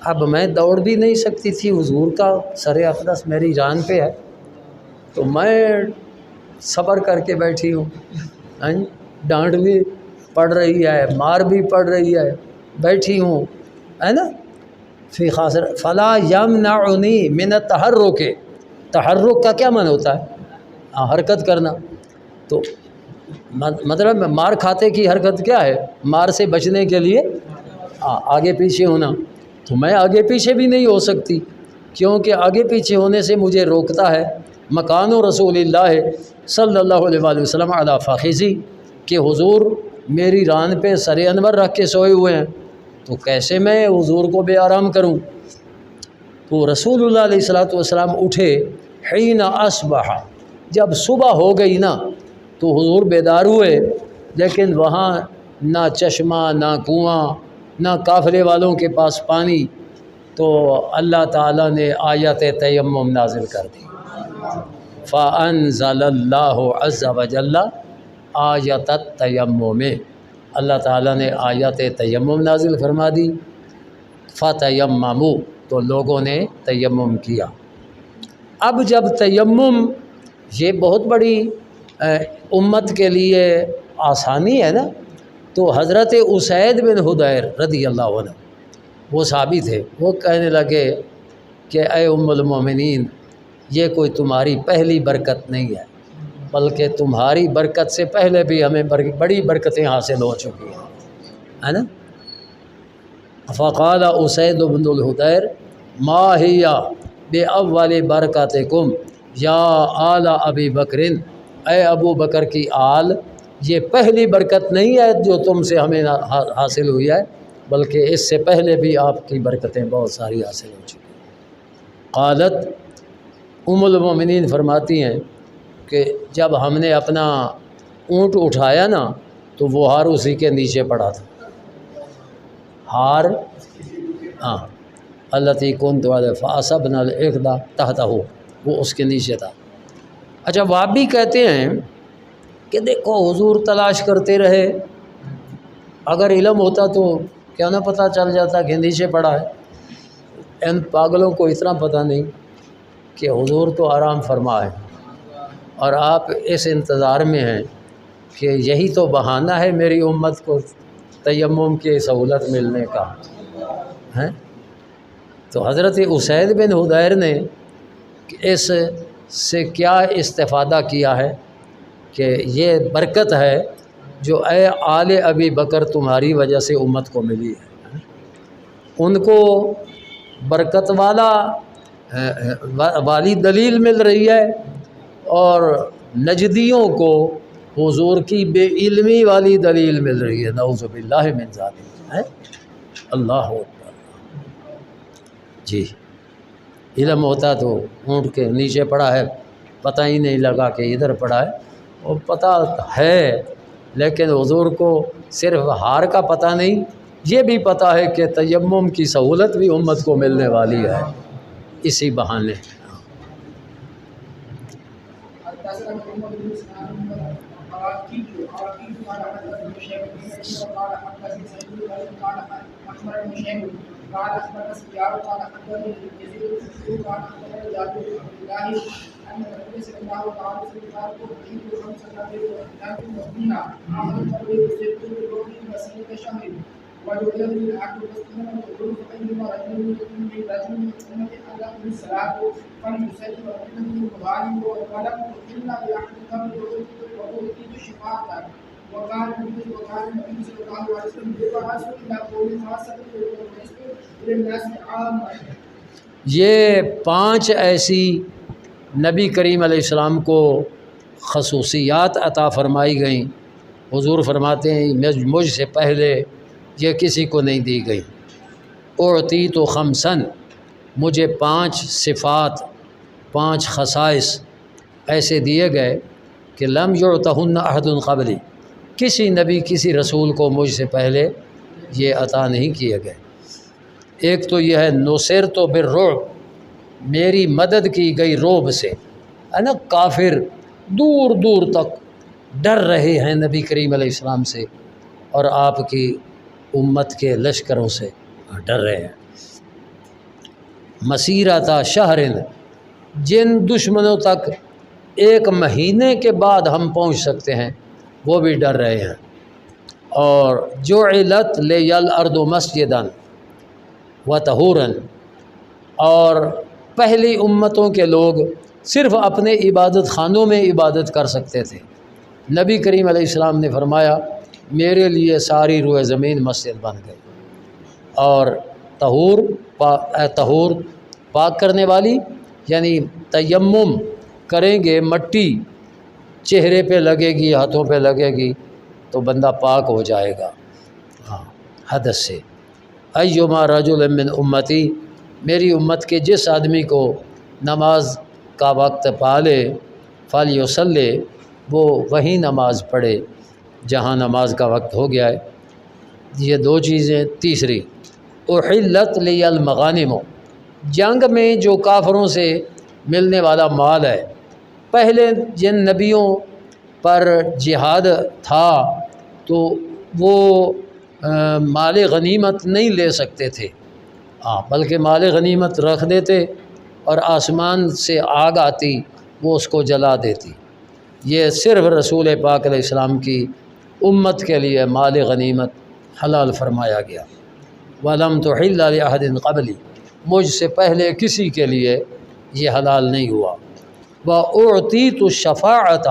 اب میں دوڑ بھی نہیں سکتی تھی، حضور کا سر اقدس میری جان پہ ہے، تو میں صبر کر کے بیٹھی ہوں، ڈانٹ بھی پڑ رہی ہے، مار بھی پڑ رہی ہے، بیٹھی ہوں، ہے نا. فی خاصر فلا یمنعنی من التحرک، تحرک کا کیا معنی ہوتا ہے؟ حرکت کرنا. تو مطلب مار کھاتے کی حرکت کیا ہے؟ مار سے بچنے کے لیے آگے پیچھے ہونا. تو میں آگے پیچھے بھی نہیں ہو سکتی، کیونکہ آگے پیچھے ہونے سے مجھے روکتا ہے مکان رسول اللہ صلی اللہ علیہ وآلہ وسلم علی فخذی، کہ حضور میری ران پہ سر انور رکھ کے سوئے ہوئے ہیں، تو کیسے میں حضور کو بے آرام کروں. تو رسول اللہ علیہ الصلوۃ والسلام اٹھے حین اصبح، جب صبح ہو گئی نا تو حضور بیدار ہوئے، لیکن وہاں نہ چشمہ نہ کنواں نہ قافلے والوں کے پاس پانی. تو اللہ تعالیٰ نے آیت تیمم نازل کر دی. فَأَنزَلَ اللَّهُ عَزَّ وَجَلَّ آیت التیمم، اللہ تعالیٰ نے آیت تیمم نازل فرما دی. فَتَیَمَّمُوا، تو لوگوں نے تیمم کیا. اب جب تیمم یہ بہت بڑی امت کے لیے آسانی ہے نا، تو حضرت اسید بن حضیر رضی اللہ عنہ وہ صحابی تھے، وہ کہنے لگے کہ اے ام المومنین، یہ کوئی تمہاری پہلی برکت نہیں ہے، بلکہ تمہاری برکت سے پہلے بھی ہمیں بڑی برکتیں حاصل ہو چکی ہیں، ہے نا. فقال اسید بن الحضیر ما ہی بأول برکاتکم یا آل ابی بکر، اے ابو بکر کی آل، یہ پہلی برکت نہیں ہے جو تم سے ہمیں حاصل ہوئی ہے، بلکہ اس سے پہلے بھی آپ کی برکتیں بہت ساری حاصل ہو چکی ہیں. قالت، ام المومنین فرماتی ہیں کہ جب ہم نے اپنا اونٹ اٹھایا نا تو وہ ہار اسی کے نیچے پڑا تھا. ہار التی کنت علیہ فاصبنا الاحدی تحتہ، وہ اس کے نیچے تھا. اچھا، وہ آپ بھی کہتے ہیں کہ دیکھو حضور تلاش کرتے رہے، اگر علم ہوتا تو کیا نہ پتہ چل جاتا کہ نیچے پڑا ہے. ان پاگلوں کو اتنا پتہ نہیں کہ حضور تو آرام فرما ہے، اور آپ اس انتظار میں ہیں کہ یہی تو بہانہ ہے میری امت کو تیمم کی سہولت ملنے کا ہے. تو حضرت اسید بن حضیر نے اس سے کیا استفادہ کیا ہے کہ یہ برکت ہے جو اے آل ابی بکر تمہاری وجہ سے امت کو ملی ہے. ان کو برکت والی دلیل مل رہی ہے، اور نجدیوں کو حضور کی بے علمی والی دلیل مل رہی ہے. نعوذ باللہ من ذالک ہے. اللہ اکبر. جی، علم ہوتا تو اونٹ کے نیچے پڑا ہے پتہ ہی نہیں لگا کہ ادھر پڑا ہے، اور پتہ ہے لیکن حضور کو صرف ہار کا پتہ نہیں، یہ بھی پتہ ہے کہ تیمم کی سہولت بھی امت کو ملنے والی ہے اسی بہانے. قال اخبرنا سفيان قال اخبرني يزيد بن قال اخبرني جابر بن عبد الله ان النبي صلى الله عليه وسلم قال كنت خمسة لكن مدينة عمل قبل ست بلوغ مسيرة شهر وجعل من العقل والسنة والقلوب فأيما رجل من رجل من أمة أدرك الصلاة فليصلي وإنه الغالب والقلم إلا بأحد قبل وأوتيت شفاعة. وقال النبي صلى الله عليه وسلم يبعث إلى قوم خاصة إلى الناس عامة. یہ 5 ایسی نبی کریم علیہ السلام کو خصوصیات عطا فرمائی گئیں. حضور فرماتے ہیں مجھ سے پہلے یہ کسی کو نہیں دی گئی. اعطی تو خمسن، مجھے 5 صفات 5 خصائص ایسے دیے گئے کہ لم یعطہن احد قبلی، کسی نبی کسی رسول کو مجھ سے پہلے یہ عطا نہیں کیے گئے. ایک تو یہ ہے نصرت بالرعب، میری مدد کی گئی رعب سے، ہے نا. کافر دور دور تک ڈر رہے ہیں نبی کریم علیہ السلام سے، اور آپ کی امت کے لشکروں سے ڈر رہے ہیں. مسیرۃ شہر، جن دشمنوں تک 1 مہینے کے بعد ہم پہنچ سکتے ہیں، وہ بھی ڈر رہے ہیں۔ اور جعلت لی الارض مسجدا وطہورا، اور پہلی امتوں کے لوگ صرف اپنے عبادت خانوں میں عبادت کر سکتے تھے۔ نبی کریم علیہ السلام نے فرمایا میرے لیے ساری روئے زمین مسجد بن گئی۔ اور طہور پاک کرنے والی، یعنی تیمم کریں گے، مٹی چہرے پہ لگے گی، ہاتھوں پہ لگے گی تو بندہ پاک ہو جائے گا حدث سے۔ ایما رجل من امتی، میری امت کے جس آدمی کو نماز کا وقت پالے فلیصلی، وہ وہی نماز پڑھے جہاں نماز کا وقت ہو گیا ہے۔ یہ 2 چیزیں۔ تیسری، احلت لی المغانم، جنگ میں جو کافروں سے ملنے والا مال ہے، پہلے جن نبیوں پر جہاد تھا تو وہ مال غنیمت نہیں لے سکتے تھے، بلکہ مال غنیمت رکھ دیتے اور آسمان سے آگ آتی وہ اس کو جلا دیتی۔ یہ صرف رسول پاک علیہ السلام کی امت کے لیے مال غنیمت حلال فرمایا گیا۔ وَلَمْ تُحِلَّ لِأَحَدٍ قَبْلِي، مجھ سے پہلے کسی کے لیے یہ حلال نہیں ہوا۔ وَأُعْطِيتُ الشَّفَاعَةَ،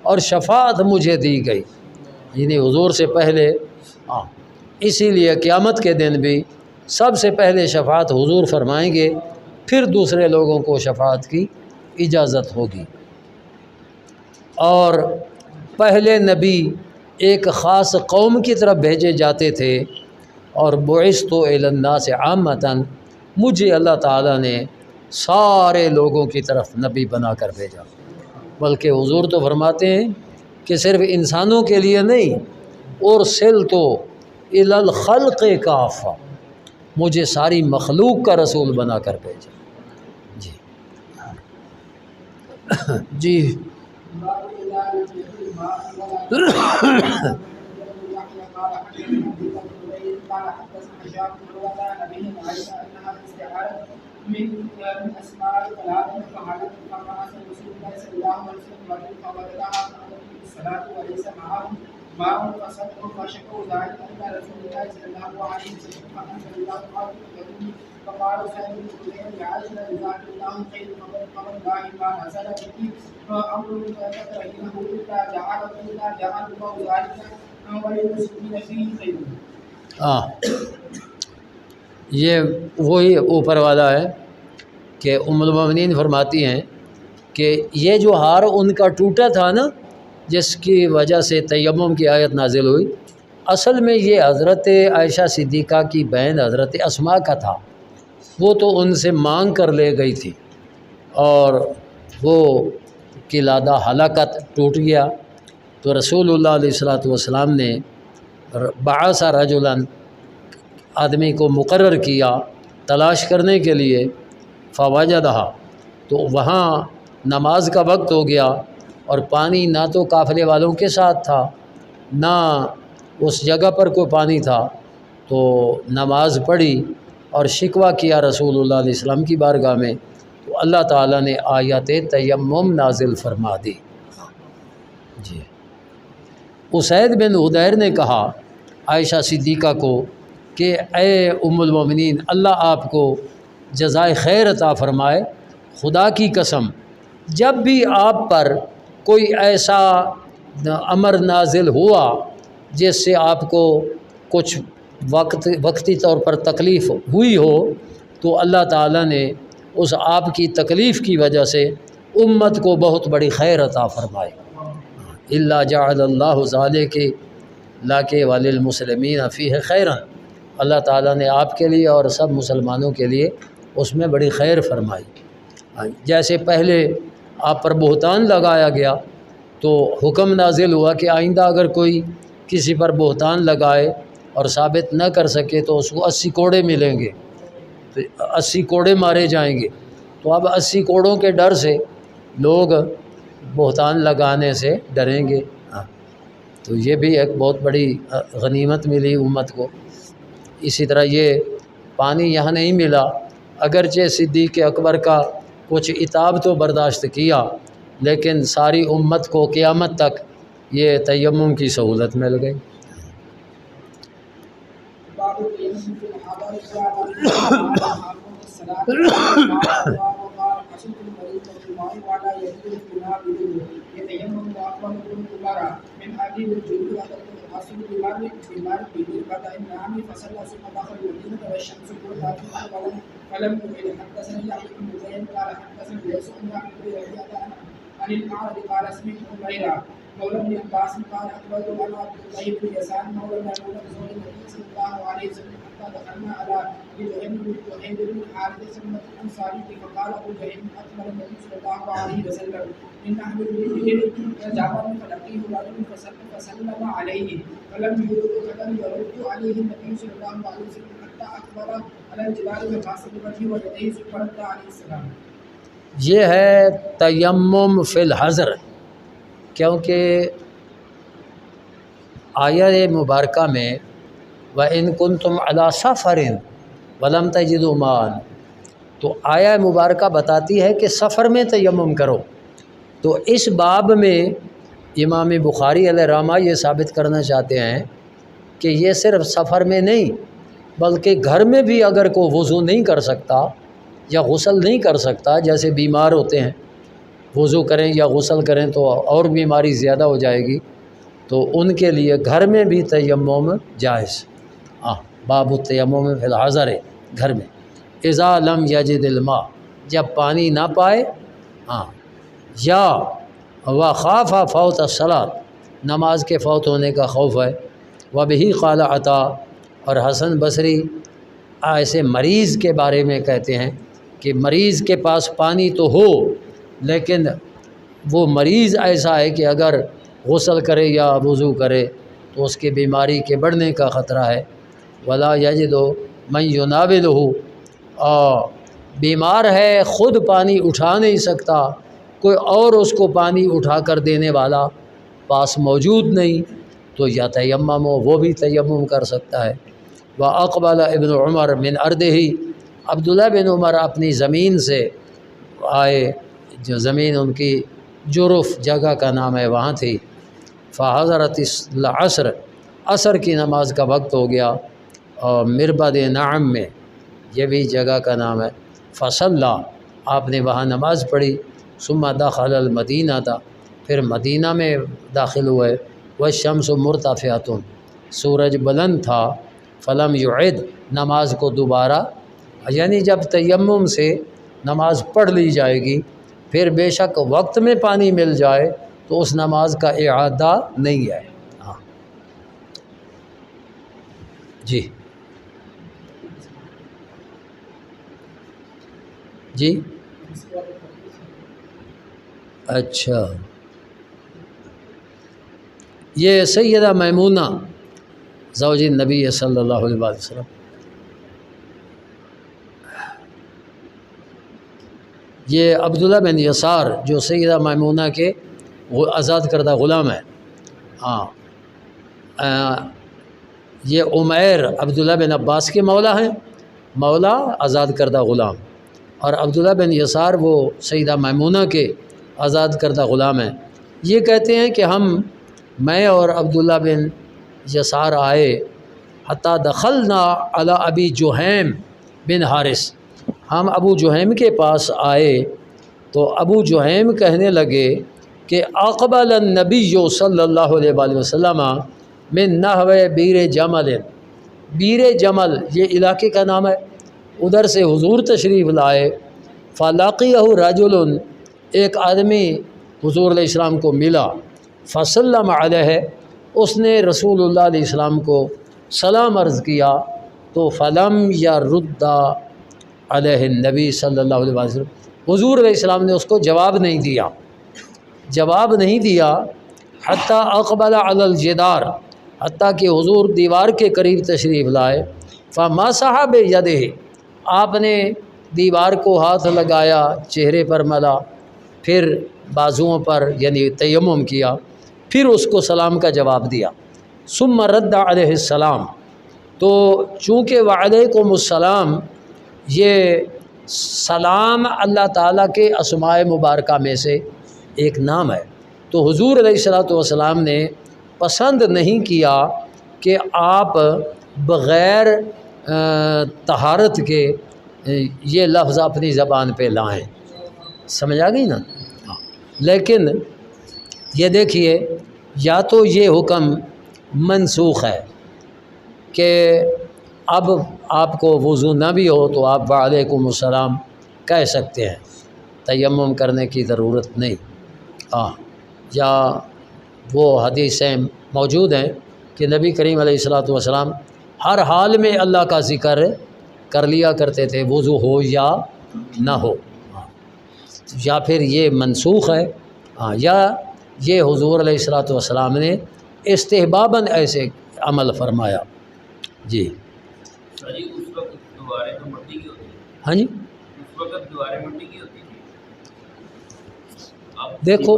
اور شفاعت مجھے دی گئی، یعنی حضور سے پہلے اسی لیے قیامت کے دن بھی سب سے پہلے شفاعت حضور فرمائیں گے، پھر دوسرے لوگوں کو شفاعت کی اجازت ہوگی۔ اور پہلے نبی ایک خاص قوم کی طرف بھیجے جاتے تھے، اور بعثت الی الناس عامۃ، مجھے اللہ تعالیٰ نے سارے لوگوں کی طرف نبی بنا کر بھیجا۔ بلکہ حضور تو فرماتے ہیں کہ صرف انسانوں کے لیے نہیں، ارسلت الی الخلق کافہ، مجھے ساری مخلوق کا رسول بنا کر بھیجا۔ جی جی من اسماء ثلاثة فعلت فبعث رسول الله صلى الله عليه وسلم فوجدها الصلاة وليس معهم ماء فسقوا فشكوا ذلك إلى رسول الله صلى الله عليه وسلم فأنزل الله قوله فقال سعيد بن جبير لعائشة جزاك الله خير فوالله ما نزل به أمر تكرهينه إلا جعله الله ذلك وللمسلمين فيه خير۔ یہ وہی اوپر والا ہے کہ ام المؤمنین فرماتی ہیں کہ یہ جو ہار ان کا ٹوٹا تھا نا، جس کی وجہ سے تیمم کی آیت نازل ہوئی، اصل میں یہ حضرت عائشہ صدیقہ کی بہن حضرت اسماء کا تھا۔ وہ تو ان سے مانگ کر لے گئی تھی، اور وہ قلادہ ہلاکت ٹوٹ گیا تو رسول اللہ علیہ والسلام نے بعث رجلا، آدمی کو مقرر کیا تلاش کرنے کے لیے، فوجدہا، تو وہاں نماز کا وقت ہو گیا اور پانی نہ تو قافلے والوں کے ساتھ تھا نہ اس جگہ پر کوئی پانی تھا، تو نماز پڑھی اور شکوہ کیا رسول اللہ علیہ السلام کی بارگاہ میں، تو اللہ تعالیٰ نے آیت تیمم نازل فرما دی۔ جی اسید بن حدیر نے کہا عائشہ صدیقہ کو کہ اے ام المومنین، اللہ آپ کو جزائے خیر عطا فرمائے، خدا کی قسم جب بھی آپ پر کوئی ایسا امر نازل ہوا جس سے آپ کو کچھ وقتی طور پر تکلیف ہوئی ہو، تو اللہ تعالیٰ نے اس آپ کی تکلیف کی وجہ سے امت کو بہت بڑی خیر عطا فرمائے۔ الا جعل اللہ ذالک لک وللمسلمین فیہ خیرا، اللہ تعالیٰ نے آپ کے لیے اور سب مسلمانوں کے لیے اس میں بڑی خیر فرمائی۔ جیسے پہلے آپ پر بہتان لگایا گیا تو حکم نازل ہوا کہ آئندہ اگر کوئی کسی پر بہتان لگائے اور ثابت نہ کر سکے تو اس کو 80 کوڑے ملیں گے، تو 80 کوڑے مارے جائیں گے۔ تو اب 80 کوڑوں کے ڈر سے لوگ بہتان لگانے سے ڈریں گے۔ تو یہ بھی ایک بہت بڑی غنیمت ملی امت کو۔ اسی طرح یہ پانی یہاں نہیں ملا، اگرچہ صدیق اکبر کا کچھ عتاب تو برداشت کیا، لیکن ساری امت کو قیامت تک یہ تیمم کی سہولت مل گئی۔ باب التيمم في الحضر الصلاة الصلاة وقال حسن المريض والماء ولا يجوز بما بدون يتيمم وأقوم بن عمر من أبي الجود حسن بمار بدون بدأ النعم فصلى ثم دخل المدينة والشمس كلها فلم يعد. حدثنا يحيى بن زيد قال حدثنا ليس عن يحيى بن يحيى عن الأعرج قال سمعت عميرا مولى ابن عباس قال أقبلت على عبد الله بن يسار مولى ميمونة زوج النبي صلى الله عليه وسلم حتى دخلنا على جهيم بن حارث سلمة الأنصاري فقال أبو جهيم أقبل النبي صلى الله عليه وسلم من أهل البيت فجاء فلقيه رجل فسلم عليه فلم يرد عليه النبي صلى الله عليه وسلم حتى أقبل على الجبال فغسل وجهه ويديه ثم رد عليه السلام۔ یہ ہے تیمم فی الحضر، کیونکہ آیہ مبارکہ میں وَإِن كُنتُمْ عَلَىٰ سَفَرٍ وَلَمْ تَجِدُوا مَاءً، تو آیہ مبارکہ بتاتی ہے کہ سفر میں تیمم کرو۔ تو اس باب میں امام بخاری علیہ رحمہ یہ ثابت کرنا چاہتے ہیں کہ یہ صرف سفر میں نہیں بلکہ گھر میں بھی اگر کوئی وضو نہیں کر سکتا یا غسل نہیں کر سکتا، جیسے بیمار ہوتے ہیں، وضو کریں یا غسل کریں تو اور بیماری زیادہ ہو جائے گی، تو ان کے لیے گھر میں بھی تیمم جائز۔ باب التیمم فی الحضر، گھر میں۔ اذا لم یجد الماء، جب پانی نہ پائے، یا وخاف فوت الصلاۃ، نماز کے فوت ہونے کا خوف ہے۔ وبہ قال عطا، اور حسن بصری ایسے مریض کے بارے میں کہتے ہیں کہ مریض کے پاس پانی تو ہو لیکن وہ مریض ایسا ہے کہ اگر غسل کرے یا وضو کرے تو اس کی بیماری کے بڑھنے کا خطرہ ہے۔ ولا یجد من یناولہ، اور بیمار ہے خود پانی اٹھا نہیں سکتا، کوئی اور اس کو پانی اٹھا کر دینے والا پاس موجود نہیں، تو یا تیمم ہو، وہ بھی تیمم کر سکتا ہے۔ وَأَقْبَلَ ابن عمر من أَرْضِهِ، عبداللہ بن عمر اپنی زمین سے آئے، جو زمین ان کی جرف جگہ کا نام ہے وہاں تھی۔ فحضرت العصر، عصر کی نماز کا وقت ہو گیا، اور مربد نعم میں، یہ بھی جگہ کا نام ہے۔ فصلی، آپ نے وہاں نماز پڑھی۔ ثم دخل المدینہ تھا، پھر مدینہ میں داخل ہوئے۔ والشمس مرتفعۃ، سورج بلند تھا۔ فلم یعد، نماز کو دوبارہ، یعنی جب تیمم سے نماز پڑھ لی جائے گی پھر بے شک وقت میں پانی مل جائے تو اس نماز کا اعادہ نہیں ہے۔ جی جی اچھا، یہ سیدہ میمونہ زوج النبی صلی اللہ علیہ وسلم، یہ عبداللہ بن یسار جو سیدہ میمونہ کے آزاد کردہ غلام ہے۔ یہ عمیر عبداللہ بن عباس کے مولا ہیں، مولا آزاد کردہ غلام، اور عبداللہ بن یسار وہ سیدہ میمونہ کے آزاد کردہ غلام ہیں۔ یہ کہتے ہیں کہ میں اور عبداللہ بن یسار آئے، حتیٰ دخلنا علی ابی جہیم بن حارث، ہم ابو جہیم کے پاس آئے تو ابو جہیم کہنے لگے کہ اقبل النبی صلی اللہ علیہ وآلہ وسلم من نحو بیر جمل، بیر جمل یہ علاقے کا نام ہے، ادھر سے حضور تشریف لائے۔ فلاقیہ رجل، ایک آدمی حضور علیہ السلام کو ملا، فسلم علیہ، اس نے رسول اللہ علیہ السلام کو سلام عرض کیا، تو فلم یرد علیہ النبی صلی اللہ علیہ وسلم، حضور علیہ السلام نے اس کو جواب نہیں دیا، حتیٰ اقبل علی الجدار، حتیٰ کہ حضور دیوار کے قریب تشریف لائے۔ فمسح بیدہ، آپ نے دیوار کو ہاتھ لگایا، چہرے پر ملا، پھر بازوؤں پر یعنی تیمم کیا، پھر اس کو سلام کا جواب دیا۔ ثم رد علیہ السلام، تو چونکہ وعلیکم السلام یہ سلام اللہ تعالیٰ کے اسماء مبارکہ میں سے ایک نام ہے۔ تو حضور علیہ الصلوۃ والسلام نے پسند نہیں کیا کہ آپ بغیر طہارت کے یہ لفظ اپنی زبان پہ لائیں، سمجھ آ گئی نا؟ لیکن یہ دیکھیے، یا تو یہ حکم منسوخ ہے کہ اب آپ کو وضو نہ بھی ہو تو آپ وعلیکم السلام کہہ سکتے ہیں، تیمم کرنے کی ضرورت نہیں۔ یا وہ حدیثیں موجود ہیں کہ نبی کریم علیہ الصلوۃ والسلام ہر حال میں اللہ کا ذکر کر لیا کرتے تھے، وضو ہو یا نہ ہو۔ یا پھر یہ منسوخ ہے، یا یہ حضور علیہ الصلوۃ والسلام نے استحباباً ایسے عمل فرمایا۔ جی اس وقت دوبارے تو مٹی کی ہوتی ہے، ہاں جی، اس وقت دوبارے مٹی کی ہوتی تھی۔ دیکھو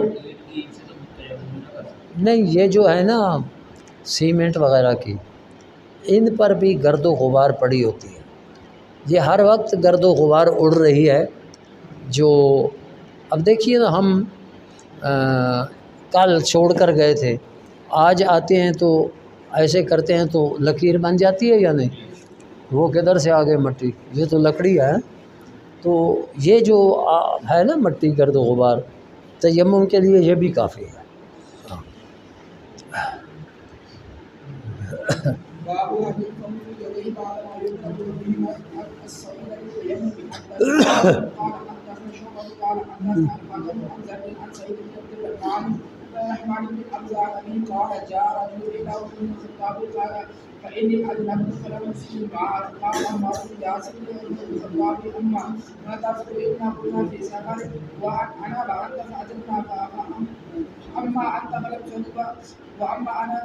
نہیں، یہ جو ہے نا سیمنٹ وغیرہ کی، ان پر بھی گرد و غبار پڑی ہوتی ہے، یہ ہر وقت گرد و غبار اڑ رہی ہے۔ جو اب دیکھیے نا، ہم کل چھوڑ کر گئے تھے، آج آتے ہیں تو ایسے کرتے ہیں تو لکیر بن جاتی ہے یا نہیں؟ وہ کدھر سے آگے مٹی، یہ تو لکڑی ہے۔ تو یہ جو ہے نا مٹی گرد و غبار، تیمم کے لیے یہ بھی کافی ہے۔ باب هل يقوم بيديه بعد ما يكتب به الصغير يتيمم بحتى قال حدثنا شعبة قال حدثنا الحكم عن زيد عن سعيد بن الرحمن بن أبي قال جاء رجل إلى عمر بن الخطاب قال فإني أذنبت فلم أصب قال عمر يا سيدي الخطاب أما تذكر إنا كنا في سفر وأنا بعدت فأتتنا أما أنت فلم تذكر وأما أنا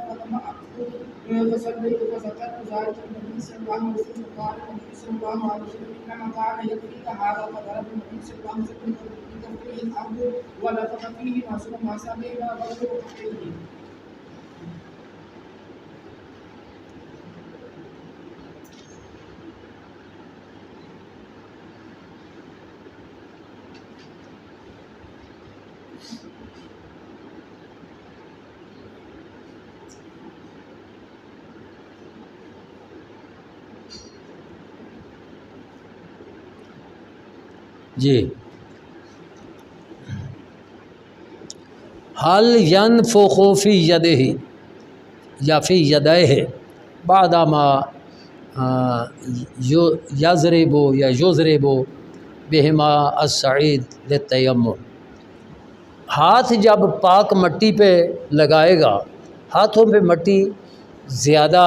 فصليت فذكرت ذلك النبي صلى الله عليه وسلم قال النبي صلى الله عليه وسلم إنما كان يكفيك هذا فضرب النبي صلى الله عليه وسلم بكفيه الأرض ولفظ فيه ثم سبيل غير كفيه. جی، حل ينفخ فی یدہ یا فی یدیہ بعد ما یضرب یا یضرب بہما الصعید للتیمم، ہاتھ جب پاک مٹی پہ لگائے گا، ہاتھوں پہ مٹی زیادہ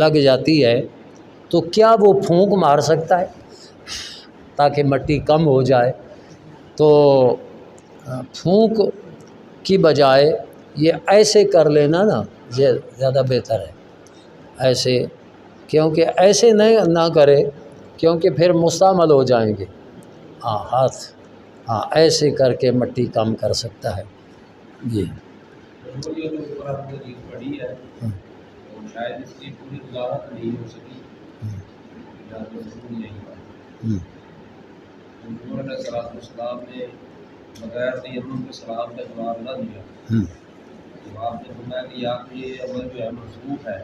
لگ جاتی ہے تو کیا وہ پھونک مار سکتا ہے تاکہ مٹی کم ہو جائے؟ تو پھونک کی بجائے یہ ایسے کر لینا نا، یہ زیادہ بہتر ہے، ایسے، کیونکہ ایسے نہ کرے کیونکہ پھر مستعمل ہو جائیں گے۔ ہاتھ ایسے کر کے مٹی کم کر سکتا ہے۔ جی پڑی ہے، شاید اس کی پوری وضاحت نہیں ہو سکی، حضور علیہ السلام نے بغیر تیمم کے سلام کا جواب نہ دیا، جواب نے فرمایا کہ یا تو یہ عمل جو ہے منسوخ ہے،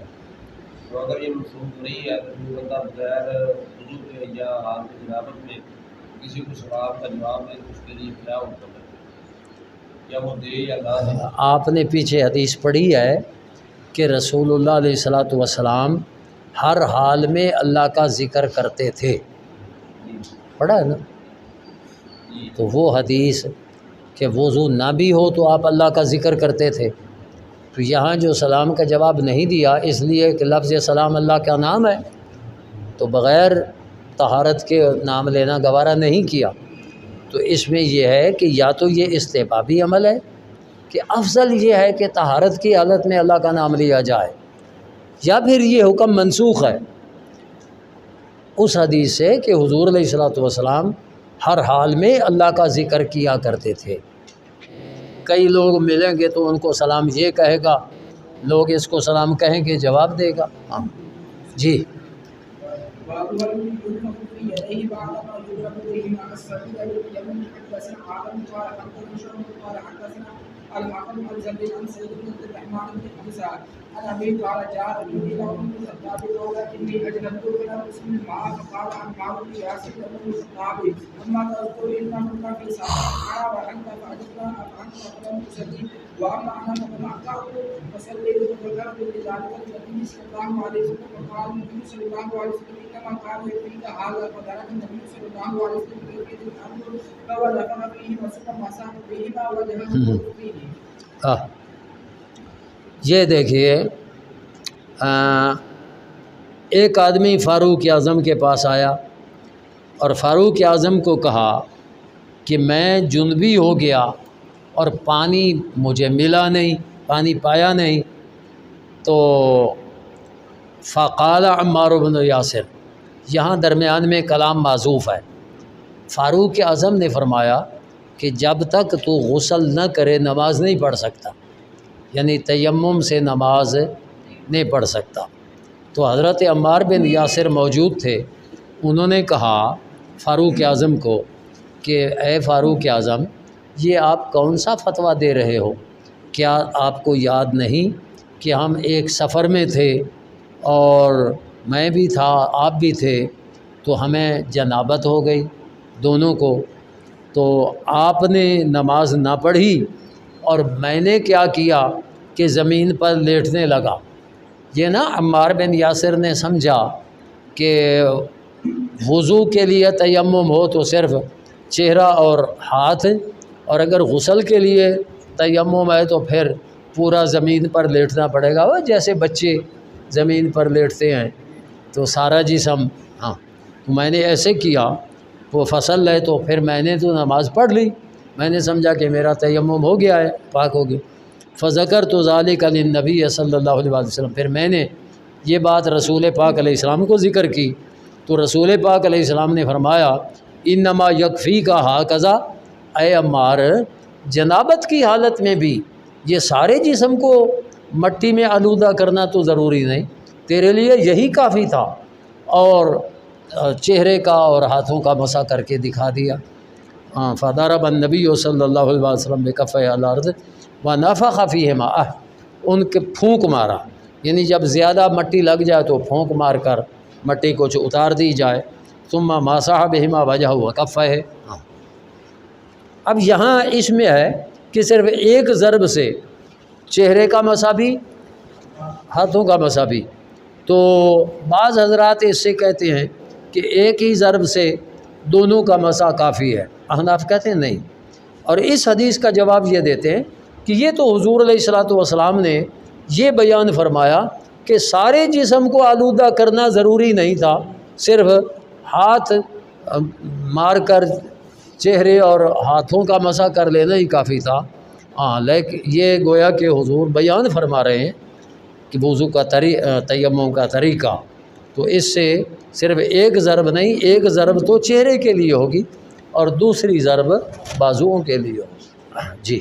تو اگر یہ منسوخ نہیں ہے تو جو بندہ بغیر وضو کے یا حالت جنابت میں کسی کو سلام کا جواب دے تو اس کے لیے کیا حکم ہے، یا وہ دے یا نہ دے؟ آپ نے پیچھے حدیث پڑھی ہے کہ رسول اللہ علیہ الصلوۃ والسلام ہر حال میں اللہ کا ذکر کرتے تھے، پڑھا ہے نا؟ تو وہ حدیث کہ وضو نہ بھی ہو تو آپ اللہ کا ذکر کرتے تھے، تو یہاں جو سلام کا جواب نہیں دیا اس لیے کہ لفظ سلام اللہ کا نام ہے، تو بغیر طہارت کے نام لینا گوارا نہیں کیا۔ تو اس میں یہ ہے کہ یا تو یہ استحبابی عمل ہے کہ افضل یہ ہے کہ طہارت کی حالت میں اللہ کا نام لیا جائے، یا پھر یہ حکم منسوخ ہے اس حدیث سے کہ حضور علیہ الصلوۃ والسلام ہر حال میں اللہ کا ذکر کیا کرتے تھے۔ کئی لوگ ملیں گے تو ان کو سلام یہ کہے گا، لوگ اس کو سلام کہیں گے جواب دے گا۔ جی باب هل ينفخ في يديه بعد ما يضرب بهما الصغير يتيمم حتى حدثنا آدم قال حدثنا شعبة قال حدثنا الحكم عن زيد عن سعيد بن عبد الرحمن بن حمزة عن أبي قال جاء رجل إلى عمر بن الخطاب قال إني أجنبت إلى مسلم معه فقال عمار بن ياسر بن الخطاب أما تذكر إنا كنا في ساعة وأنت فأجبنا فأنت فلم تصلي وأما أنا فمعته فصليت فذكرت لذلك النبي صلى الله عليه وسلم فقال النبي صلى الله عليه وسلم إنما كان يكفيك هذا فذلك النبي صلى الله عليه وسلم يكفيك الأمر فولفنا فيه وسلم مسح فيهما وجهه فيه. یہ دیکھیے ایک آدمی فاروق اعظم کے پاس آیا اور فاروق اعظم کو کہا کہ میں جنبی ہو گیا اور پانی مجھے ملا نہیں، پانی پایا نہیں. تو فقال عمار بن یاسر، یہاں درمیان میں کلام معذوف ہے. فاروق اعظم نے فرمایا کہ جب تک تو غسل نہ کرے نماز نہیں پڑھ سکتا، یعنی تیمم سے نماز نہیں پڑھ سکتا. تو حضرت عمار بن یاسر موجود تھے، انہوں نے کہا فاروق اعظم کو کہ اے فاروق اعظم، یہ آپ کون سا فتویٰ دے رہے ہو؟ کیا آپ کو یاد نہیں کہ ہم ایک سفر میں تھے اور میں بھی تھا آپ بھی تھے، تو ہمیں جنابت ہو گئی دونوں کو، تو آپ نے نماز نہ پڑھی اور میں نے کیا کیا کہ زمین پر لیٹنے لگا. یہ نا عمار بن یاسر نے سمجھا کہ وضو کے لیے تیمم ہو تو صرف چہرہ اور ہاتھ، اور اگر غسل کے لیے تیمم ہے تو پھر پورا زمین پر لیٹنا پڑے گا. وہ جیسے بچے زمین پر لیٹتے ہیں تو سارا جسم. ہاں تو میں نے ایسے کیا، وہ فصل ہے تو پھر میں نے تو نماز پڑھ لی، میں نے سمجھا کہ میرا تیمم ہو گیا ہے، پاک ہو گیا. فذکرت ذلک للنبی صلی اللہ علیہ وسلم، پھر میں نے یہ بات رسول پاک علیہ السلام کو ذکر کی تو رسول پاک علیہ السلام نے فرمایا انما یکفیک ھکذا، اے عمار جنابت کی حالت میں بھی یہ سارے جسم کو مٹی میں آلودہ کرنا تو ضروری نہیں، تیرے لیے یہی کافی تھا. اور چہرے کا اور ہاتھوں کا مسح کر کے دکھا دیا. فضرب النبی صلی اللہ علیہ وسلم بکفیہ الارض ونفخ فیہما، ان کے پھونک مارا، یعنی جب زیادہ مٹی لگ جائے تو پھونک مار کر مٹی کو اتار دی جائے. ثم مسح بہما وجہہ وکفیہ. اب یہاں اس میں ہے کہ صرف ایک ضرب سے چہرے کا مسح بھی ہاتھوں کا مسح بھی. تو بعض حضرات اس سے کہتے ہیں کہ ایک ہی ضرب سے دونوں کا مسح کافی ہے، احناف کہتے ہیں نہیں. اور اس حدیث کا جواب یہ دیتے ہیں کہ یہ تو حضور علیہ الصلوۃ والسلام نے یہ بیان فرمایا کہ سارے جسم کو آلودہ کرنا ضروری نہیں تھا، صرف ہاتھ مار کر چہرے اور ہاتھوں کا مسح کر لینا ہی کافی تھا. لیکن یہ گویا کہ حضور بیان فرما رہے ہیں کہ وضو کا تیمم کا طریقہ، تو اس سے صرف ایک ضرب نہیں، ایک ضرب تو چہرے کے لیے ہوگی اور دوسری ضرب بازوؤں کے لیے ہوگی. جی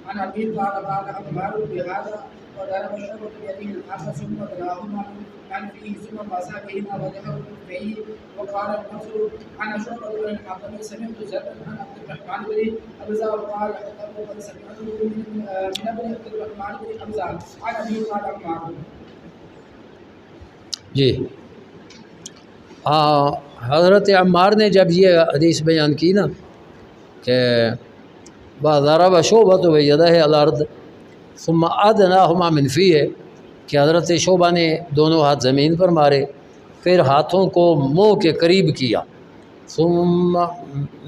عن أبي قال قال عمار بهذا وضرب شعبة بيده الحق ثم دلاهما عن فيه ثم مسح بهما وجهه فيه. وقال النصر عن شعبة بن الحكم سمعت زيدا عن عبد الرحمن بن حمزة وقال قد سمعته من ابن عبد الرحمن بن حمزة عن أبي قال عمار. جی حضرت عمار نے جب یہ حدیث بیان کی نا کہ وضرب شعبۃ بیدہ الارض ثم ادناہما من فیہ، کہ حضرت شعبہ نے دونوں ہاتھ زمین پر مارے پھر ہاتھوں کو منہ کے قریب کیا، ثم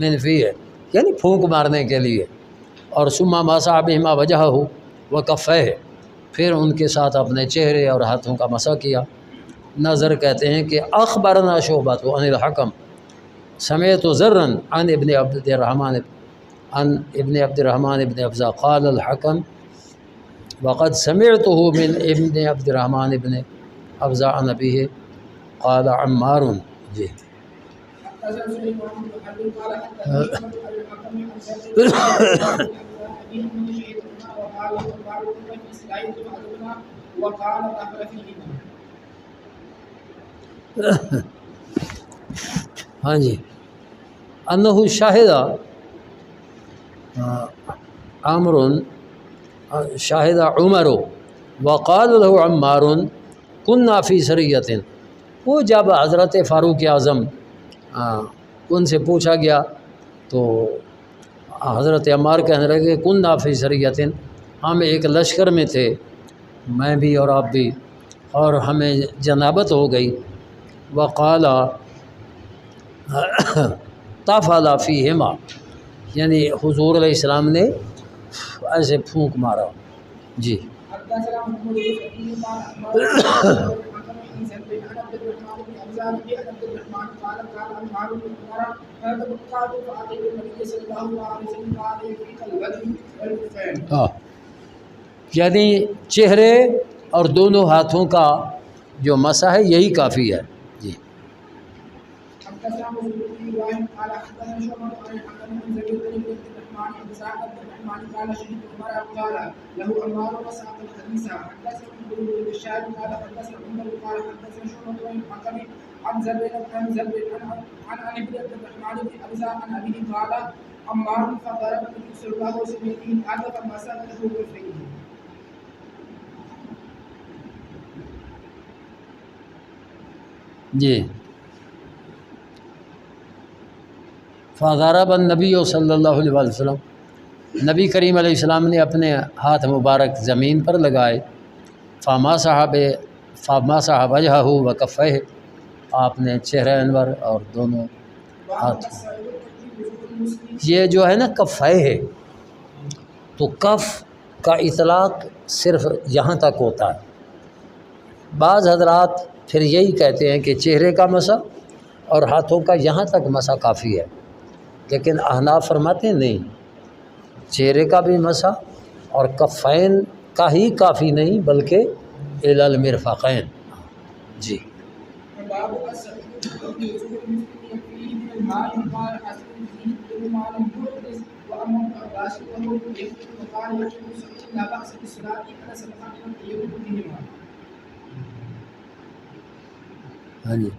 من فیہ یعنی پھونک مارنے کے لیے، اور ثم مسح بہما وجہہ وکفیہ، پھر ان کے ساتھ اپنے چہرے اور ہاتھوں کا مسح کیا. نظر کہتے ہیں کہ اخبرنا شعبۃ عن الحکم سمعت زرا عن ابن عبد الرحمن ابن ابزا قال الحکم وقد سمعته من ابن عبد الرحمن ابن ابزا عن ابیہ قال عمار. جی وقال طهر فيهما. ہاں جی، انہو شاہد عمر شاہد عمر وقال له عمار كنا فی سریۃ. وہ جب حضرت فاروق اعظم ان سے پوچھا گیا تو حضرت عمار کہنے لگے كنا فی سریۃ، ہم ایک لشکر میں تھے، میں بھی اور آپ بھی، اور ہمیں جنابت ہو گئی. وقال طفل فیہما، یعنی حضور علیہ السلام نے ایسے پھونک مارا. جی حدثنا محمود بن كثير قال اخبرنا عن زيد بن عبد الرحمن بن ابزار بن عبد الرحمن قال قال عمار بن عمر فتبقات فاتيت النبي صلى الله عليه وسلم قال يكفيك الوجه والكفين. یعنی چہرے اور دونوں ہاتھوں کا جو مسح ہے یہی کافی ہے. جی حدثنا ابو بكر بن ابراهيم قال حدثنا شعبة عن الحكم بن زيد بن عبد الرحمن بن سعد بن الرحمن قال شهدت عمر قال له عمار وساق الحديث. حدثنا ابن بشار قال حدثنا عمر قال حدثنا شعبة عن الحكم عن زيد عن ابن عبد الرحمن بن ابزار عن ابيه قال عمار فضرب النبي صلى الله عليه وسلم الارض فمسح له كفيه. جی فضرب النبی صلی اللہ علیہ وسلم، نبی کریم علیہ السلام نے اپنے ہاتھ مبارک زمین پر لگائے. فمسح وجہہ وکفیہ، آپ نے چہرہ انور اور دونوں ہاتھ. یہ جو ہے نا کفیہ ہے، تو کف کا اطلاق صرف یہاں تک ہوتا ہے. بعض حضرات پھر یہی کہتے ہیں کہ چہرے کا مسح اور ہاتھوں کا یہاں تک مسح کافی ہے، لیکن احناف فرماتے ہیں نہیں، چہرے کا بھی مسح اور کفین کا ہی کافی نہیں بلکہ الی المرفقین. جی باب السعيد يوسف المسلم يكفيه من الماء قال حسن فيه ما لم يحدث واما العباس وهو يكفي وقال يكفي سعيد لا باس بالصلاه على سبحان من يوم بهما. ہاں جی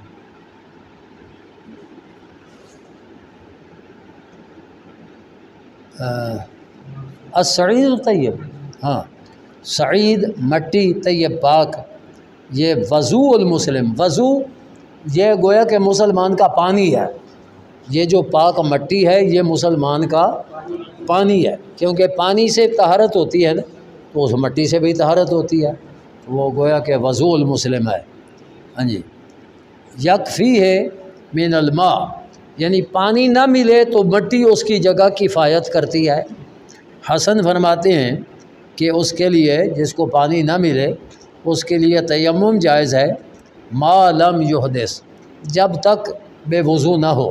السعید طیب، ہاں سعید مٹی، طیب پاک. یہ وضو المسلم، وضو یہ گویا کہ مسلمان کا پانی ہے. یہ جو پاک مٹی ہے یہ مسلمان کا پانی ہے، کیونکہ پانی سے طہارت ہوتی ہے نا، تو اس مٹی سے بھی طہارت ہوتی ہے، وہ گویا کہ وضو المسلم ہے. ہاں جی یکفی ہے من الماء، یعنی پانی نہ ملے تو مٹی اس کی جگہ کفایت کرتی ہے. حسن فرماتے ہیں کہ اس کے لیے جس کو پانی نہ ملے اس کے لیے تیمم جائز ہے، ما لم یحدث، جب تک بے وضو نہ ہو.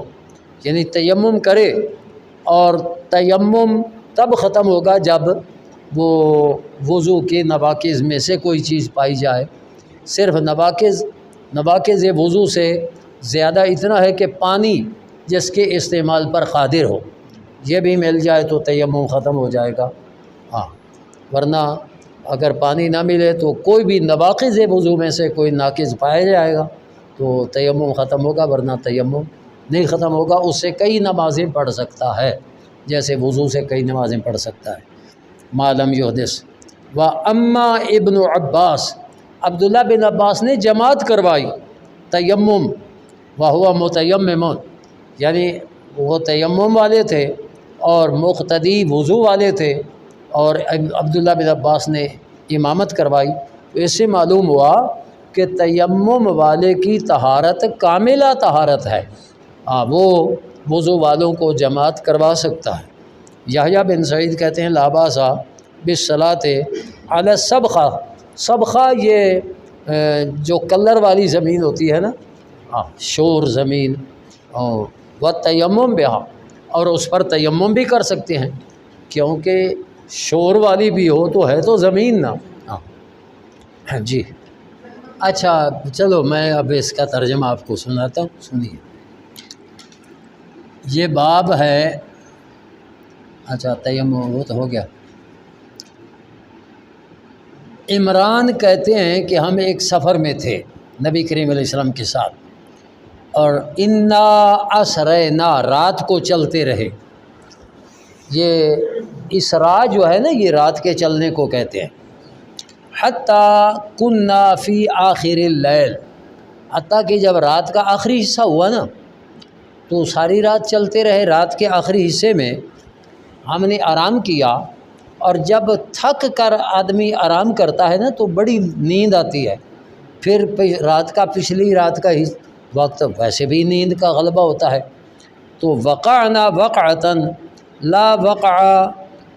یعنی تیمم کرے، اور تیمم تب ختم ہوگا جب وہ وضو کے نواقض میں سے کوئی چیز پائی جائے. صرف نواقض وضو سے زیادہ اتنا ہے کہ پانی جس کے استعمال پر قادر ہو، یہ بھی مل جائے تو تیمم ختم ہو جائے گا. ہاں ورنہ اگر پانی نہ ملے تو کوئی بھی نواقض وضو میں سے کوئی ناقض پایا جائے گا تو تیمم ختم ہوگا، ورنہ تیمم نہیں ختم ہوگا. اس سے کئی نمازیں پڑھ سکتا ہے، جیسے وضو سے کئی نمازیں پڑھ سکتا ہے. ما لم یحدث. و اما ابن عباس، عبداللہ بن عباس نے جماعت کروائی تیمم، وہو متیمم، یعنی وہ تیمم والے تھے اور مقتدی وضو والے تھے، اور عبداللہ بن عباس نے امامت کروائی. تو اس سے معلوم ہوا کہ تیمم والے کی طہارت کاملہ طہارت ہے. وہ وضو والوں کو جماعت کروا سکتا ہے. یحییٰ بن سعید کہتے ہیں لا باس بالصلاۃ علی السبخہ. سبخہ یہ جو کلر والی زمین ہوتی ہے نا، شور زمین، و تیمم بہا، اور اس پر تیمم بھی کر سکتے ہیں، کیونکہ شور والی بھی ہو تو ہے تو زمین نا. جی اچھا چلو میں اب اس کا ترجمہ آپ کو سناتا ہوں، سنیے. یہ باب ہے، اچھا تیمم وہ تو ہو گیا. عمران کہتے ہیں کہ ہم ایک سفر میں تھے نبی کریم علیہ السلام کے ساتھ، اور انا اسرینا رات کو چلتے رہے۔ یہ اسرا جو ہے نا، یہ رات کے چلنے کو کہتے ہیں۔ حتیٰ کنا فی آخر اللیل، حتیٰ کہ جب رات کا آخری حصہ ہوا نا تو ساری رات چلتے رہے۔ رات کے آخری حصے میں ہم نے آرام کیا، اور جب تھک کر آدمی آرام کرتا ہے نا تو بڑی نیند آتی ہے، پھر رات کا پچھلی رات کا وقت ویسے بھی نیند کا غلبہ ہوتا ہے۔ تو وقعنا وقعتاً لا وقع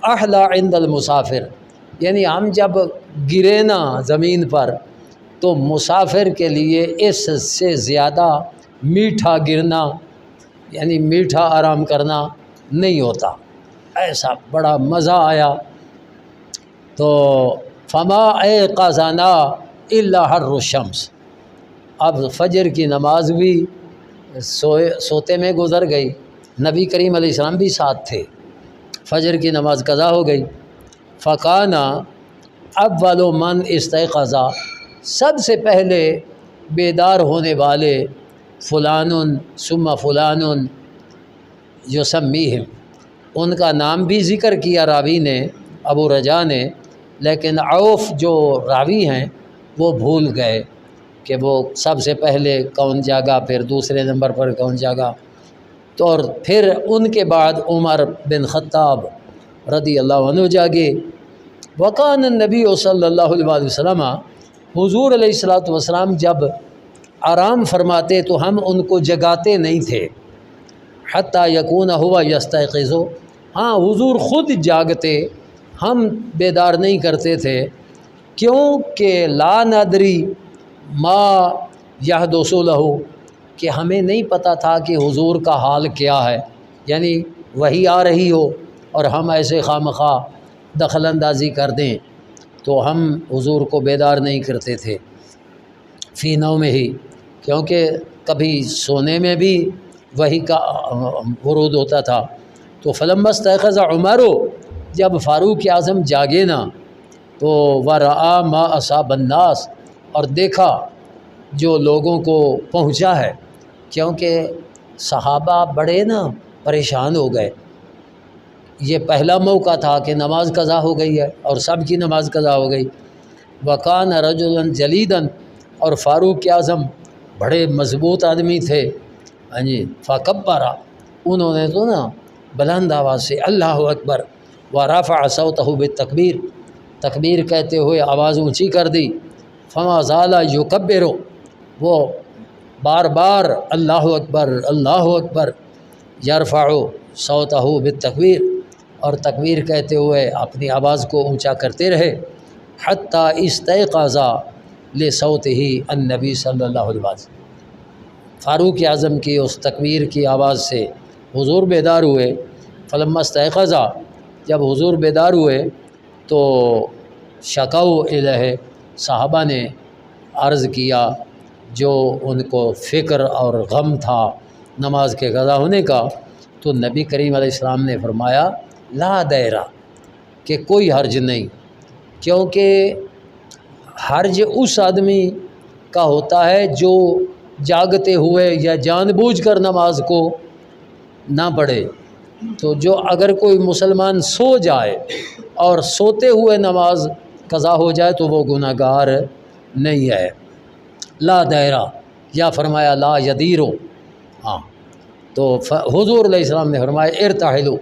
احلا عند المسافر، یعنی ہم جب گرے نا زمین پر تو مسافر کے لیے اس سے زیادہ میٹھا گرنا، یعنی میٹھا آرام کرنا نہیں ہوتا، ایسا بڑا مزہ آیا۔ تو فما ایقظنا الا حر الشمس، اب فجر کی نماز بھی سوتے میں گزر گئی، نبی کریم علیہ السلام بھی ساتھ تھے، فجر کی نماز قضا ہو گئی۔ فکانا اول من استيقظ، سب سے پہلے بیدار ہونے والے فلان ثم فلان یسمیہم، ان کا نام بھی ذکر کیا راوی نے، ابو رجا نے، لیکن عوف جو راوی ہیں وہ بھول گئے کہ وہ سب سے پہلے کون جاگا، پھر دوسرے نمبر پر کون جاگا۔ تو اور پھر ان کے بعد عمر بن خطاب رضی اللہ عنہ جاگے۔ وکان النبی صلی اللہ علیہ وسلم، حضور علیہ الصلوۃ والسلام جب آرام فرماتے تو ہم ان کو جگاتے نہیں تھے، حتیٰ یکون ہوا یستیقظ، ہاں حضور خود جاگتے، ہم بیدار نہیں کرتے تھے، کیونکہ لا ندری ما یحدث لہ، کہ ہمیں نہیں پتہ تھا کہ حضور کا حال کیا ہے، یعنی وحی آ رہی ہو اور ہم ایسے خواہ دخل اندازی کر دیں، تو ہم حضور کو بیدار نہیں کرتے تھے فی نوم ہی، کیونکہ کبھی سونے میں بھی وحی کا ورود ہوتا تھا۔ تو فلما استيقظ عمر، جب فاروق اعظم جاگے نا تو ورآ ما اصاب الناس، اور دیکھا جو لوگوں کو پہنچا ہے، کیونکہ صحابہ بڑے نا پریشان ہو گئے، یہ پہلا موقع تھا کہ نماز قضا ہو گئی ہے اور سب کی نماز قضا ہو گئی۔ وکان رجلا جلیدا، اور فاروق اعظم بڑے مضبوط آدمی تھے، ہاں جی، فکبر، انہوں نے تو نا بلند آواز سے اللہ اکبر، ورفع صوتہ بالتکبیر، تکبیر کہتے ہوئے آواز اونچی کر دی۔ فما زال یکبر، وہ بار بار اللہ اکبر یرفع صوتہ بالتکبیر، اور تکبیر کہتے ہوئے اپنی آواز کو اونچا کرتے رہے، حتیٰ استيقظ لصوتہ النبی صلی اللہ علیہ وسلم، فاروق اعظم کی اس تکبیر کی آواز سے حضور بیدار ہوئے۔ فلما استيقظ، جب حضور بیدار ہوئے تو شکوا الیہ، صحابہ نے عرض کیا جو ان کو فکر اور غم تھا نماز کے قضا ہونے کا، تو نبی کریم علیہ السلام نے فرمایا لا دیرہ، کہ کوئی حرج نہیں، کیونکہ حرج اس آدمی کا ہوتا ہے جو جاگتے ہوئے یا جان بوجھ کر نماز کو نہ پڑھے۔ تو جو اگر کوئی مسلمان سو جائے اور سوتے ہوئے نماز قضا ہو جائے تو وہ گناہ گار نہیں ہے۔ لا دائرہ، یا فرمایا لا یدیرو، ہاں، تو حضور علیہ السلام نے فرمایا ارتحلو،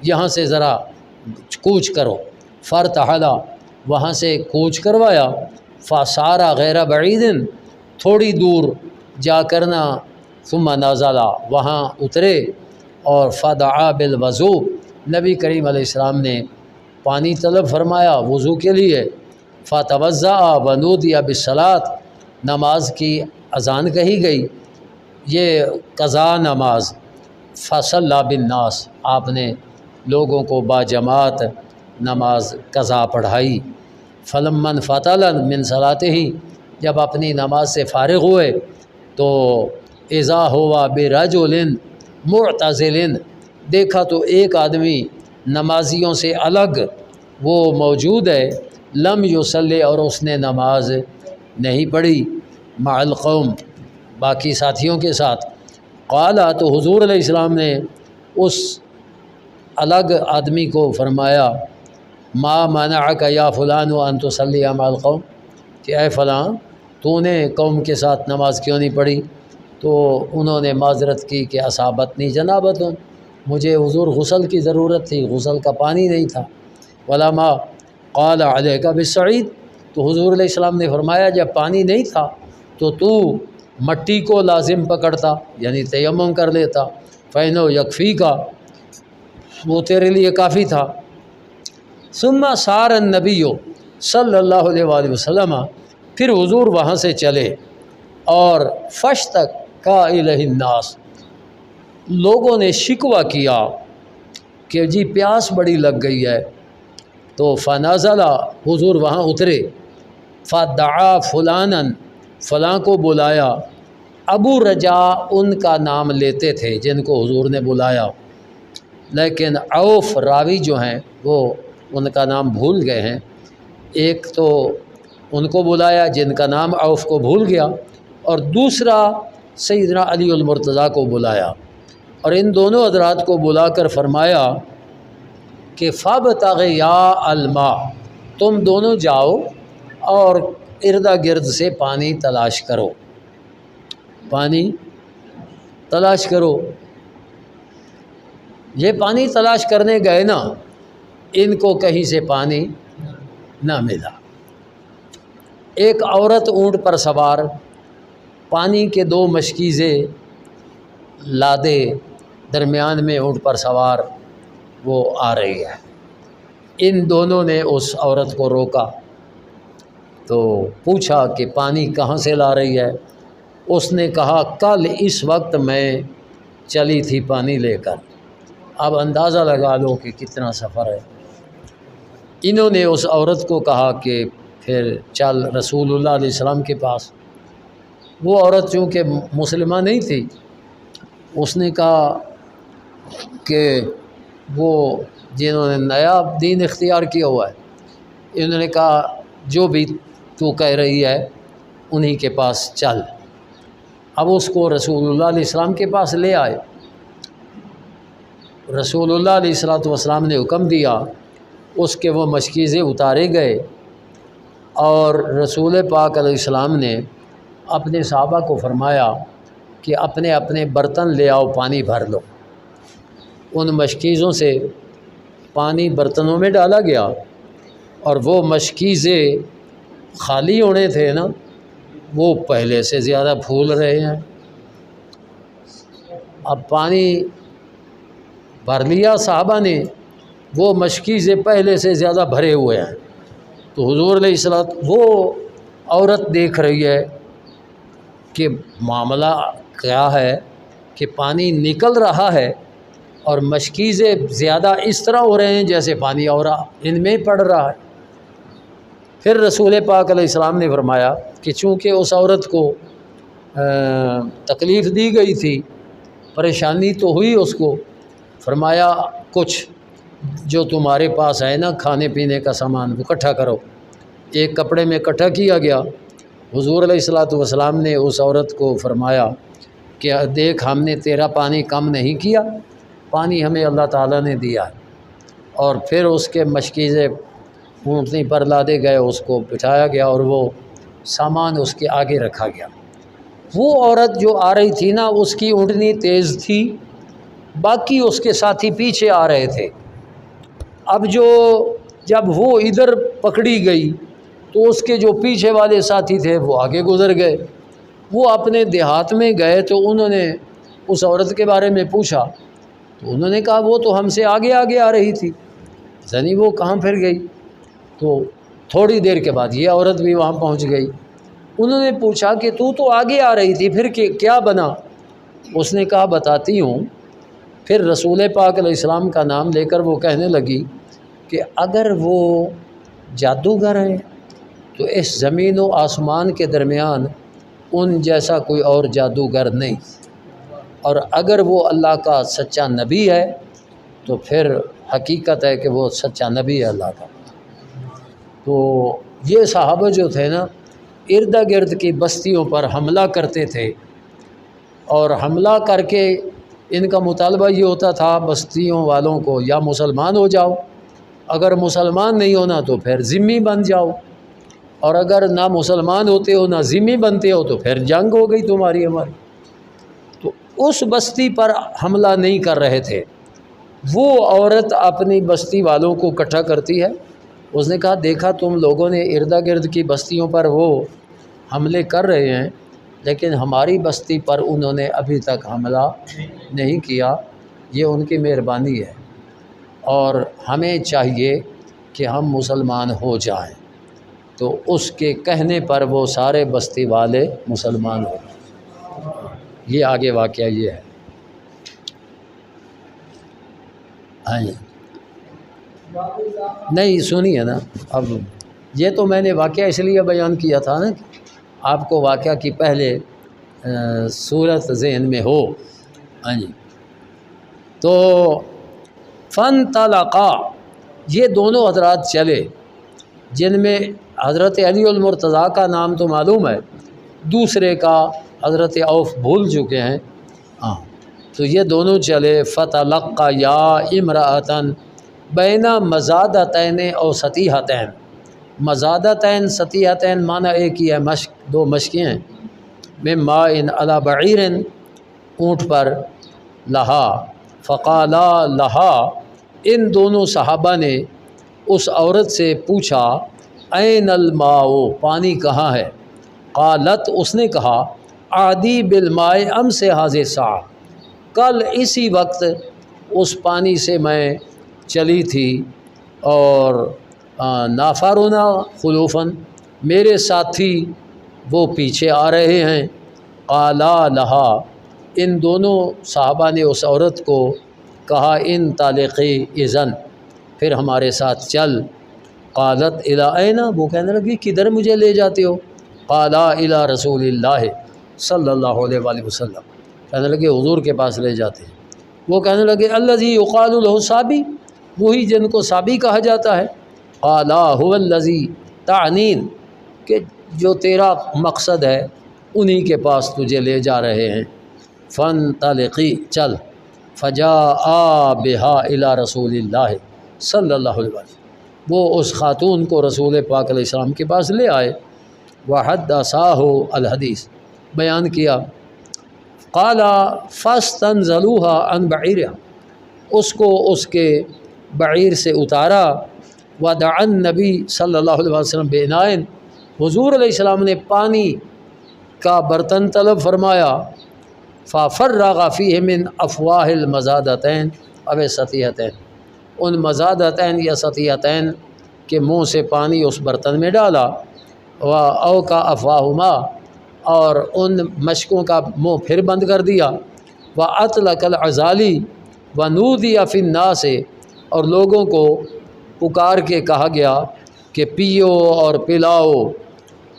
یہاں سے ذرا کوچ کرو، فرتحلا، وہاں سے کوچ کروایا، فسارا غیر بعید، تھوڑی دور جا کرنا، ثم نازلا، وہاں اترے، اور فدعا بالوضو، نبی کریم علیہ السلام نے پانی طلب فرمایا وضو کے لیے، فتوضأ ونودی بالصلاۃ، نماز کی اذان کہی گئی، یہ قضا نماز، فصلی بالناس، آپ نے لوگوں کو باجماعت نماز قضا پڑھائی۔ فلما انفصل من صلاتہ، جب اپنی نماز سے فارغ ہوئے تو اذا ہوا برجل معتزل، دیکھا تو ایک آدمی نمازیوں سے الگ وہ موجود ہے، لم یصلی، اور اس نے نماز نہیں پڑھی، مع القوم، باقی ساتھیوں کے ساتھ۔ قال، تو حضور علیہ السلام نے اس الگ آدمی کو فرمایا، ما منعک یا فلان ان تصلی مع القوم، کہ اے فلاں تو نے قوم کے ساتھ نماز کیوں نہیں پڑھی؟ تو انہوں نے معذرت کی کہ اصابتنی جنابت، مجھے حضور غسل کی ضرورت تھی، غسل کا پانی نہیں تھا۔ ولا ما قال علیک بالصعید، تو حضور علیہ السلام نے فرمایا جب پانی نہیں تھا تو مٹی کو لازم پکڑتا، یعنی تیمم کر لیتا، فینو یکفی کا، وہ تیرے لیے کافی تھا۔ ثم سار النبی صلی اللہ علیہ وآلہ وسلم، پھر حضور وہاں سے چلے، اور فاشتکا الیہ الناس، لوگوں نے شکوہ کیا کہ جی پیاس بڑی لگ گئی ہے، تو فنزل، حضور وہاں اترے، فدعا فلانا، فلاں کو بلایا، ابو رجا ان کا نام لیتے تھے جن کو حضور نے بلایا، لیکن عوف راوی جو ہیں وہ ان کا نام بھول گئے ہیں، ایک تو ان کو بلایا جن کا نام عوف کو بھول گیا، اور دوسرا سیدنا علی المرتضیٰ کو بلایا، اور ان دونوں حضرات کو بلا کر فرمایا کہ فابتغیا الماء، تم دونوں جاؤ اور اردا گرد سے پانی تلاش کرو، پانی تلاش کرو۔ یہ پانی تلاش کرنے گئے نا، ان کو کہیں سے پانی نہ ملا۔ ایک عورت اونٹ پر سوار، پانی کے 2 مشکیزیں لادے، درمیان میں اونٹ پر سوار وہ آ رہی ہے۔ ان دونوں نے اس عورت کو روکا، تو پوچھا کہ پانی کہاں سے لا رہی ہے؟ اس نے کہا کل اس وقت میں چلی تھی پانی لے کر۔ اب اندازہ لگا لو کہ کتنا سفر ہے۔ انہوں نے اس عورت کو کہا کہ پھر چل رسول اللہ علیہ السلام کے پاس۔ وہ عورت چونکہ مسلمہ نہیں تھی، اس نے کہا کہ وہ جنہوں نے نیا دین اختیار کیا ہوا ہے، انہوں نے کہا جو بھی تو کہہ رہی ہے انہی کے پاس چل۔ اب اس کو رسول اللہ علیہ السلام کے پاس لے آئے۔ رسول اللہ علیہ السلام نے حکم دیا، اس کے وہ مشکیزیں اتارے گئے، اور رسول پاک علیہ السلام نے اپنے صحابہ کو فرمایا کہ اپنے اپنے برتن لے آؤ، پانی بھر لو۔ ان مشکیزوں سے پانی برتنوں میں ڈالا گیا، اور وہ مشکیزیں خالی ہونے تھے نا، وہ پہلے سے زیادہ پھول رہے ہیں۔ اب پانی بھر لیا صحابہ نے، وہ مشکیزیں پہلے سے زیادہ بھرے ہوئے ہیں۔ تو حضور علیہ السلام، وہ عورت دیکھ رہی ہے کہ معاملہ کیا ہے، کہ پانی نکل رہا ہے اور مشکیزیں زیادہ اس طرح ہو رہے ہیں جیسے پانی اور ان میں پڑ رہا ہے۔ پھر رسول پاک علیہ السلام نے فرمایا کہ چونکہ اس عورت کو تکلیف دی گئی تھی، پریشانی تو ہوئی اس کو، فرمایا کچھ جو تمہارے پاس ہے نا کھانے پینے کا سامان وہ اکٹھا کرو۔ ایک کپڑے میں اکٹھا کیا گیا۔ حضور علیہ السلام نے اس عورت کو فرمایا کہ دیکھ، ہم نے تیرا پانی کم نہیں کیا، پانی ہمیں اللہ تعالیٰ نے دیا ہے۔ اور پھر اس کے مشکیزیں اونٹنی پر لادے گئے، اس کو بٹھایا گیا، اور وہ سامان اس کے آگے رکھا گیا۔ وہ عورت جو آ رہی تھی نا، اس کی اونٹنی تیز تھی، باقی اس کے ساتھی پیچھے آ رہے تھے۔ اب جب وہ ادھر پکڑی گئی تو اس کے جو پیچھے والے ساتھی تھے وہ آگے گزر گئے۔ وہ اپنے دیہات میں گئے تو انہوں نے اس عورت کے بارے میں پوچھا، تو انہوں نے کہا وہ تو ہم سے آگے آگے آ رہی تھی، یعنی وہ کہاں پھر گئی؟ تو تھوڑی دیر کے بعد یہ عورت بھی وہاں پہنچ گئی۔ انہوں نے پوچھا کہ تو آگے آ رہی تھی، پھر کیا بنا؟ اس نے کہا بتاتی ہوں۔ پھر رسول پاک علیہ السلام کا نام لے کر وہ کہنے لگی کہ اگر وہ جادوگر ہیں تو اس زمین و آسمان کے درمیان ان جیسا کوئی اور جادوگر نہیں، اور اگر وہ اللہ کا سچا نبی ہے تو پھر حقیقت ہے کہ وہ سچا نبی ہے اللہ کا۔ تو یہ صحابہ جو تھے نا ارد گرد کی بستیوں پر حملہ کرتے تھے، اور حملہ کر کے ان کا مطالبہ یہ ہوتا تھا بستیوں والوں کو، یا مسلمان ہو جاؤ، اگر مسلمان نہیں ہونا تو پھر ذمہ بن جاؤ، اور اگر نہ مسلمان ہوتے ہو نہ ذمہ بنتے ہو تو پھر جنگ ہو گئی تمہاری ہماری۔ تو اس بستی پر حملہ نہیں کر رہے تھے۔ وہ عورت اپنی بستی والوں کو اکٹھا کرتی ہے، اس نے کہا دیکھا تم لوگوں نے ارد گرد کی بستیوں پر وہ حملے کر رہے ہیں، لیکن ہماری بستی پر انہوں نے ابھی تک حملہ نہیں کیا، یہ ان کی مہربانی ہے، اور ہمیں چاہیے کہ ہم مسلمان ہو جائیں۔ تو اس کے کہنے پر وہ سارے بستی والے مسلمان ہو گئے۔ یہ آگے واقعہ یہ ہے۔ ہاں جی، نہیں سنیے نا، اب یہ تو میں نے واقعہ اس لیے بیان کیا تھا نا کہ آپ کو واقعہ کی پہلے صورت ذہن میں ہو۔ ہاں جی، تو فن طلقا، یہ دونوں حضرات چلے، جن میں حضرت علی المرتضیٰ کا نام تو معلوم ہے، دوسرے کا حضرت عوف بھول چکے ہیں۔ ہاں، تو یہ دونوں چلے، فتلقا یا امرأتن بین مزادتین او ستیحتین۔ مزادتین ستیحتین معنی ایک ہی ہے، مشق، دو مشقیں ہیں۔ میں ماء علی بعیر، اونٹ پر، لہا، فقالا لہا، ان دونوں صحابہ نے اس عورت سے پوچھا این الماء، پانی کہاں ہے؟ قالت، اس نے کہا عادی بالماء امس حاضر الساعہ، کل اسی وقت اس پانی سے میں چلی تھی، اور نافرنا خلوفاً، میرے ساتھی وہ پیچھے آ رہے ہیں۔ قالا لہا، ان دونوں صحابہ نے اس عورت کو کہا ان طالقی اذن، پھر ہمارے ساتھ چل۔ قالت الی این، وہ کہنے لگی کدھر مجھے لے جاتے ہو؟ قالا الی رسول اللہ صلی اللہ علیہ وآلہ وسلم، کہنے لگے حضور کے پاس لے جاتے ہیں۔ وہ کہنے لگے الذی یقال له صابی، وہی جن کو صابی کہا جاتا ہے۔ قالا هو الذی تعنین، کہ جو تیرا مقصد ہے انہی کے پاس تجھے لے جا رہے ہیں۔ فانطلقی، چل۔ فجاء بها الی رسول اللہ صلی اللہ علیہ وسلم، وہ اس خاتون کو رسول پاک علیہ السلام کے پاس لے آئے۔ وحدثاہ الحدیث، بیان کیا۔ قال فاستنزلوها عن بعیرها، اس کو اس کے بعیر سے اتارا۔ ودعا النبی صلی اللہ علیہ وسلم بإناء، حضور علیہ السلام نے پانی کا برتن طلب فرمایا۔ ففرغ فیہ من افواہ المزادتین او ستیحتین، ان مزادتین یا ستیحتین کے منہ سے پانی اس برتن میں ڈالا۔ او کا افواہما، اور ان مشکوں کا منہ پھر بند کر دیا۔ واطلق العزالی ونودی فی الناس، اور لوگوں کو پکار کے کہا گیا کہ پیو اور پلاؤ۔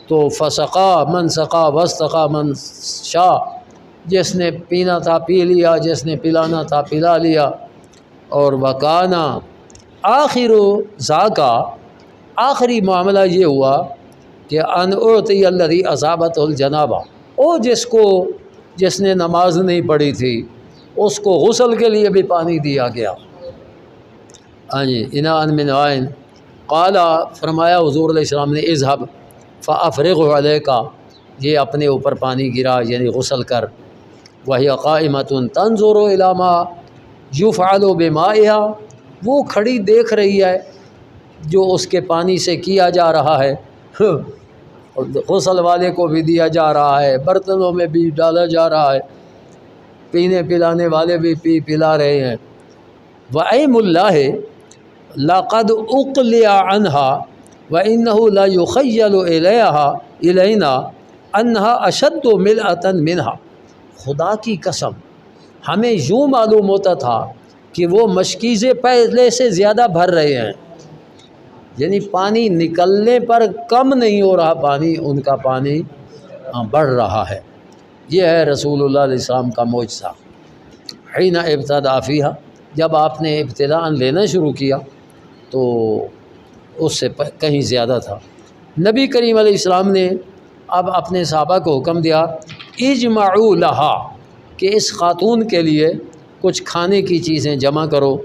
تو فسقا من سقا واستقا من شاء، جس نے پینا تھا پی لیا، جس نے پلانا تھا پلا لیا۔ اور وکانا آخر ذاکا، آخری معاملہ یہ ہوا کہ ان اعطی الذی اصابت الجنابہ، او جس نے نماز نہیں پڑھی تھی اس کو غسل کے لیے بھی پانی دیا گیا۔ ہاں جی، اناء من عین، قال، فرمایا حضور علیہ السلام نے اذهب فافرغ علیک، یہ اپنے اوپر پانی گرا یعنی غسل کر۔ وہی قائمۃ تنظر الی ما یفعل بمائها، وہ کھڑی دیکھ رہی ہے جو اس کے پانی سے کیا جا رہا ہے، غسل والے کو بھی دیا جا رہا ہے، برتنوں میں بھی ڈالا جا رہا ہے، پینے پلانے والے بھی پلا رہے ہیں۔ وَأَيْمُ اللَّهِ لَقَدْ أُقْلِعَ عَنْهَا وَإِنَّهُ لَيُخَيَّلُ إِلَيْنَا أَنَّهَا أَشَدُّ مِلْأَةً مِنْهَا، خدا کی قسم ہمیں یوں معلوم ہوتا تھا کہ وہ مشکیزیں پہلے سے زیادہ بھر رہے ہیں، یعنی پانی نکلنے پر کم نہیں ہو رہا، پانی ان کا پانی بڑھ رہا ہے۔ یہ ہے رسول اللہ علیہ السلام کا معجزہ۔ حین ابتدأ فیہا، جب آپ نے ابتداءً لینا شروع کیا تو اس سے کہیں زیادہ تھا۔ نبی کریم علیہ السلام نے اب اپنے صحابہ کو حکم دیا اجمعوا لہا کہ اس خاتون کے لیے کچھ کھانے کی چیزیں جمع کرو۔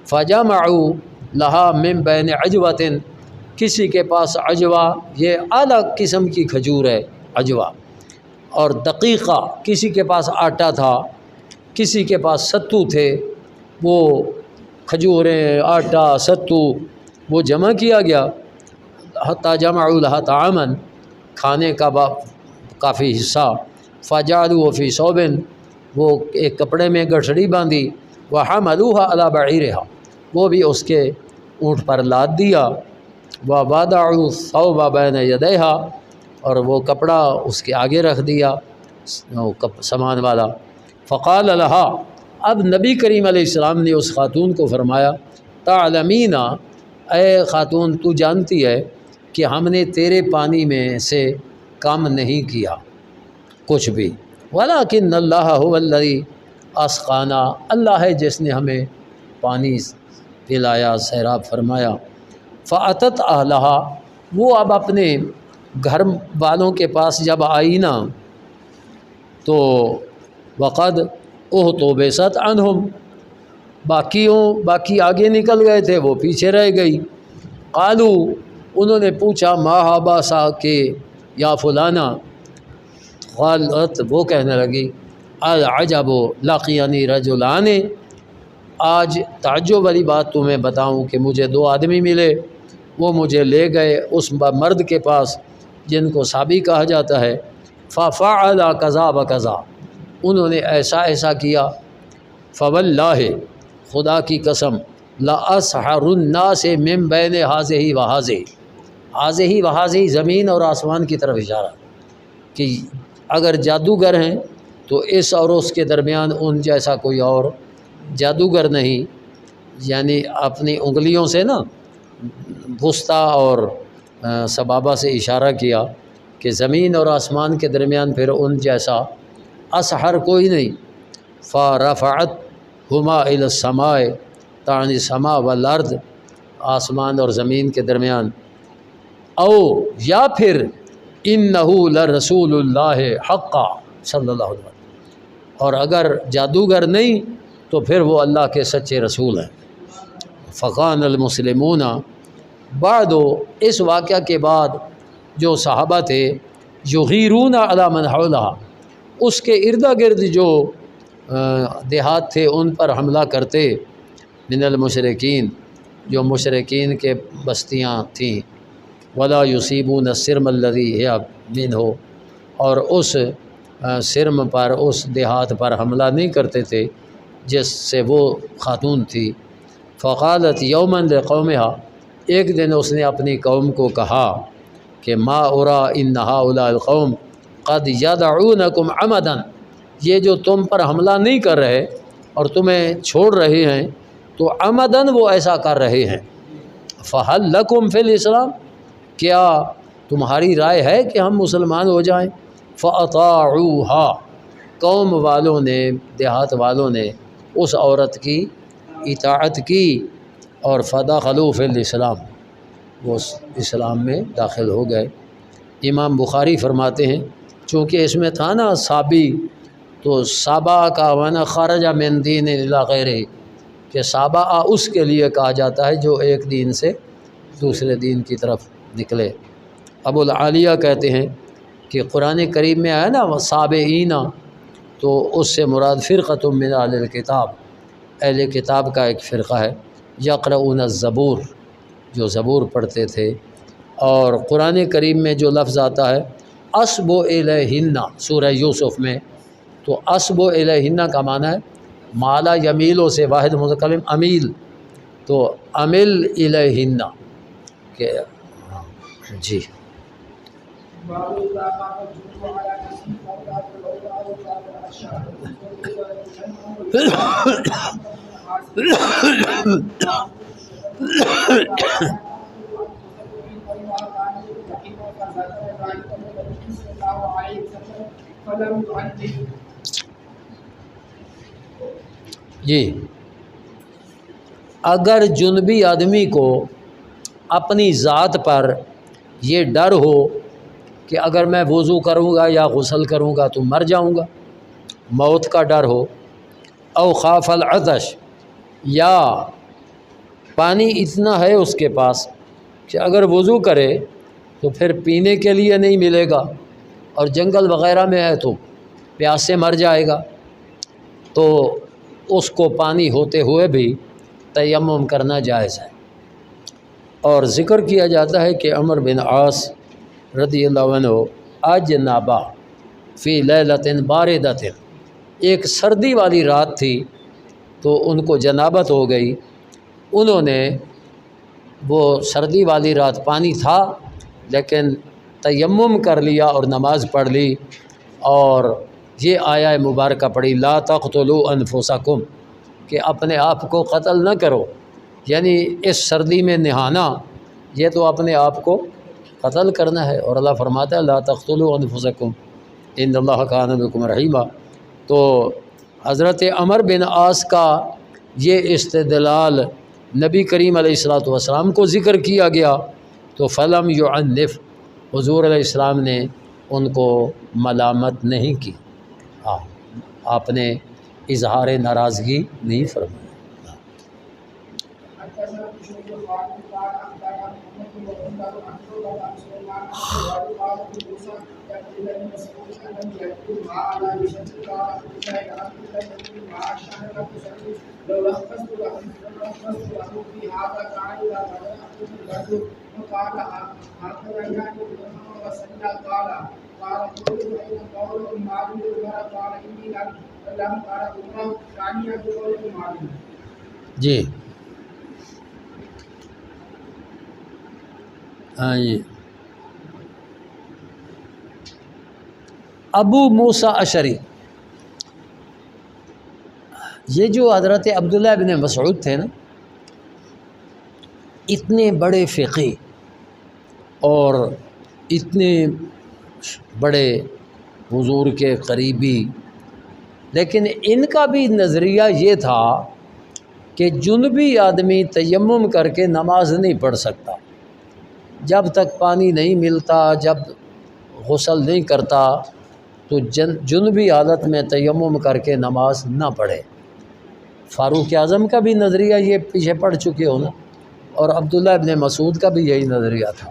فجمعوا لہا من بین عجوۃ، کسی کے پاس عجوہ، یہ اعلیٰ قسم کی کھجور ہے عجوہ، اور دقیقہ، کسی کے پاس آٹا تھا، کسی کے پاس ستو تھے، وہ کھجوریں، آٹا، ستو وہ جمع کیا گیا۔ حتیٰ جمعوا لہا طعاما، کھانے کا کافی حصہ۔ فجعلوا فی ثوب، وہ ایک کپڑے میں گٹھڑی باندھی۔ وحملوها علی بعیرہا، وہ بھی اس کے اونٹ پر لاد دیا۔ ووضعوا الثوب بین یدیہا، اور وہ کپڑا اس کے آگے رکھ دیا سامان والا۔ فقال لہا، اب نبی کریم علیہ السلام نے اس خاتون کو فرمایا تعلمین، اے خاتون تو جانتی ہے کہ ہم نے تیرے پانی میں سے کم نہیں کیا کچھ بھی، ولکن اللہ هو الذی اسقانا، اللہ ہے جس نے ہمیں پانی پلایا، سیراب فرمایا۔ فاتت اہلہا، وہ اب اپنے گھر والوں کے پاس جب آئی نا تو وقد احتبست عنہم، باقی آگے نکل گئے تھے، وہ پیچھے رہ گئی۔ قالو، انہوں نے پوچھا ما حبسا کہ یا فلانا، قالت، وہ کہنے لگی العجب لقینی رجلان، آج تعجب والی بات تمہیں بتاؤں کہ مجھے دو آدمی ملے، وہ مجھے لے گئے اس مرد کے پاس جن کو صابی کہا جاتا ہے۔ ففعل کذا بکذا، انہوں نے ایسا ایسا کیا۔ فواللہ، خدا کی قسم، لاسحر الناس من بین ہذہ وہذہ، ہذہ وہذہ زمین اور آسمان کی طرف اشارہ کہ اگر جادوگر ہیں تو اس اور اس کے درمیان ان جیسا کوئی اور جادوگر نہیں، یعنی اپنی انگلیوں سے نا وسطیٰ اور سبابہ سے اشارہ کیا کہ زمین اور آسمان کے درمیان پھر ان جیسا اسحر کوئی نہیں۔ فَرَفَعَتْهُمَا إِلَى السَّمَاءِ، تعنی سما والارض، آسمان اور زمین کے درمیان۔ او یا پھر اِنَّهُ لَرَسُولُ اللَّهِ حَقًّا صلی اللہ علیہ وسلم، اور اگر جادوگر نہیں تو پھر وہ اللہ کے سچے رسول ہیں۔ فقان المسلمون، بعد اس واقعہ کے بعد جو صحابہ تھے یغیرون علی من حولہا، اس کے ارد گرد جو دیہات تھے ان پر حملہ کرتے، من المشرکین، جو مشرکین کے بستیاں تھیں، ولا یصیبون السرم الذی ہی منہ، اور اس سرم پر، اس دیہات پر حملہ نہیں کرتے تھے جس سے وہ خاتون تھی۔ فقالت یوما لقومہا، ایک دن اس نے اپنی قوم کو کہا کہ ما ارا ان ہؤلاء القوم قد یدعونکم عمدا، یہ جو تم پر حملہ نہیں کر رہے اور تمہیں چھوڑ رہے ہیں تو عمدن وہ ایسا کر رہے ہیں۔ فہل لکم فی الاسلام، کیا تمہاری رائے ہے کہ ہم مسلمان ہو جائیں؟ فاطاعوها، قوم والوں نے، دیہات والوں نے اس عورت کی اطاعت کی، اور فدخلوا فی الاسلام، وہ اسلام میں داخل ہو گئے۔ امام بخاری فرماتے ہیں چونکہ اس میں تھا نا صابی، تو صابا کا معنی خرج من دین الی غیرہ، کہ صابا اس کے لیے کہا جاتا ہے جو ایک دین سے دوسرے دین کی طرف نکلے۔ ابو العالیہ کہتے ہیں کہ قرآن کریم میں آیا نا صابئین، تو اس سے مراد فرقۃ من اہل الکتاب، اہل کتاب کا ایک فرقہ ہے، یقرؤون الزبور، جو زبور پڑھتے تھے۔ اور قرآن کریم میں جو لفظ آتا ہے اسب الیہن سورہ یوسف میں، تو اسب الیہن کا معنی ہے مالا یمیلوں سے واحد متکلم امیل، تو امل الیہن کہ جی۔ جی، اگر جنبی آدمی کو اپنی ذات پر یہ ڈر ہو کہ اگر میں وضو کروں گا یا غسل کروں گا تو مر جاؤں گا، موت کا ڈر ہو، او خاف العطش، یا پانی اتنا ہے اس کے پاس کہ اگر وضو کرے تو پھر پینے کے لیے نہیں ملے گا، اور جنگل وغیرہ میں ہے تو پیاس سے مر جائے گا، تو اس کو پانی ہوتے ہوئے بھی تیمم کرنا جائز ہے۔ اور ذکر کیا جاتا ہے کہ عمر بن عاص رضی اللہ عنہ اجنبا فی لیلۃ باردۃ، ایک سردی والی رات تھی تو ان کو جنابت ہو گئی، انہوں نے وہ سردی والی رات پانی تھا لیکن تیمم کر لیا اور نماز پڑھ لی، اور یہ آیہ مبارکہ پڑھی لا تقتلوا انفسکم، کہ اپنے آپ کو قتل نہ کرو، یعنی اس سردی میں نہانا یہ تو اپنے آپ کو قتل کرنا ہے، اور اللہ فرماتا ہے لا تقتلوا انفسکم ان اللہ کان بکم رحیما۔ تو حضرت عمر بن عاص کا یہ استدلال نبی کریم علیہ الصلوۃ والسلام کو ذکر کیا گیا تو فلم یعنف، حضور علیہ السلام نے ان کو ملامت نہیں کی، آپ نے اظہار ناراضگی نہیں فرمایا۔ جی ہاں جی، ابو موسیٰ اشعری، یہ جو حضرت عبداللہ ابن مسعود تھے نا، اتنے بڑے فقی اور اتنے بڑے حضور کے قریبی، لیکن ان کا بھی نظریہ یہ تھا کہ جنبی آدمی تیمم کر کے نماز نہیں پڑھ سکتا، جب تک پانی نہیں ملتا، جب غسل نہیں کرتا تو جنبی حالت میں تیمم کر کے نماز نہ پڑھے۔ فاروق اعظم کا بھی نظریہ یہ پیچھے پڑ چکے ہو نا، اور عبداللہ ابن مسعود کا بھی یہی نظریہ تھا۔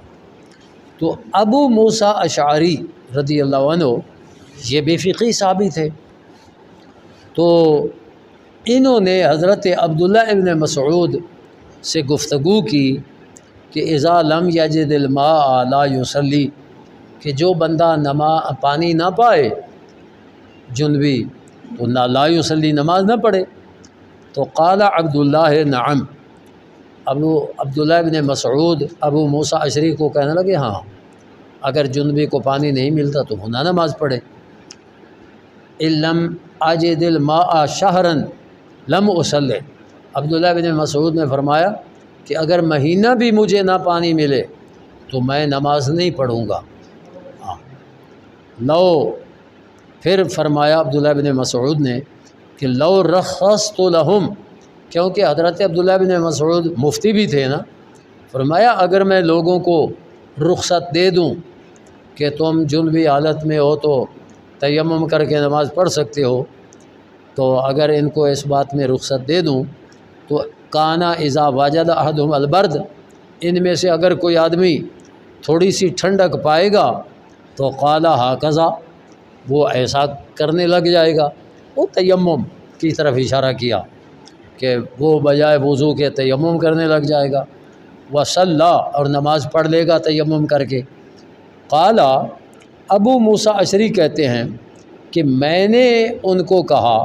تو ابو موسیٰ اشعری رضی اللہ عنہ یہ بھی فقی صحابی تھے، تو انہوں نے حضرت عبداللہ ابن مسعود سے گفتگو کی کہ اذا لم یجد الماء لا یصلی، کہ جو بندہ پانی نہ پائے جنبی تو نہ لا یصلی، نماز نہ پڑھے۔ تو قال عبداللہ نعم، عبداللہ ابن مسعود ابو موسیٰ اشعری کو کہنے لگے ہاں، اگر جنبی کو پانی نہیں ملتا تو وہ نہ نماز پڑھے۔ ان لم اجد الماء شہرا لم اصلی، عبداللہ ابن مسعود نے فرمایا کہ اگر مہینہ بھی مجھے نہ پانی ملے تو میں نماز نہیں پڑھوں گا۔ لو، پھر فرمایا عبداللہ بن مسعود نے کہ لو رخصت لہم، کیونکہ حضرت عبداللہ بن مسعود مفتی بھی تھے نا، فرمایا اگر میں لوگوں کو رخصت دے دوں کہ تم جنبی حالت میں ہو تو تیمم کر کے نماز پڑھ سکتے ہو، تو اگر ان کو اس بات میں رخصت دے دوں تو کانا اذا واجد احدہم البرد، ان میں سے اگر کوئی آدمی تھوڑی سی ٹھنڈک پائے گا تو قال ہاکذا، وہ ایسا کرنے لگ جائے گا، وہ تیمم کی طرف اشارہ کیا کہ وہ بجائے وضو کے تیمم کرنے لگ جائے گا، وصلی، اور نماز پڑھ لے گا تیمم کر کے۔ قال، ابو موسیٰ اشعری کہتے ہیں کہ میں نے ان کو کہا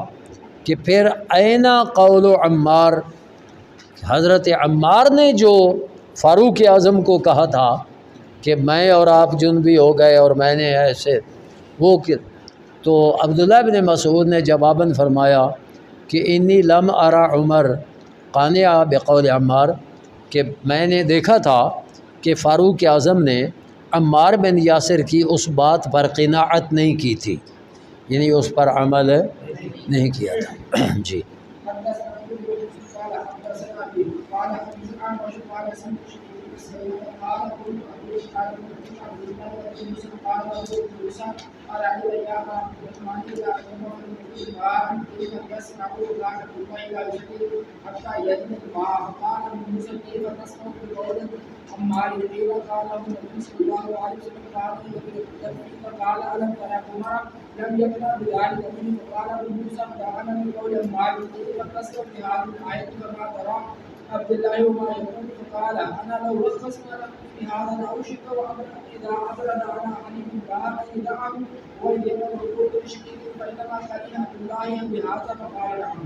کہ پھر اینا قول عمار، حضرت عمار نے جو فاروق اعظم کو کہا تھا کہ میں اور آپ جنبی ہو گئے اور میں نے ایسے وہ، تو عبداللہ بن مسعود نے جواباً فرمایا کہ انی لم ارى عمر قانع بقول عمار، کہ میں نے دیکھا تھا کہ فاروق اعظم نے عمار بن یاسر کی اس بات پر قناعت نہیں کی تھی، یعنی اس پر عمل نہیں کیا تھا۔ جی لم يكن بذلك منه فقال ابو موسى دعنا من قول عمار فقصر في هذه الايه كما ترى عبد الله وما يقول فقال انا لو رخصنا لكم في هذا لاوشك اذا ابرد انا عليكم فهذا يدعه ويدعو الركوب بشكل فانما كره عبد الله بهذا فقال عنه.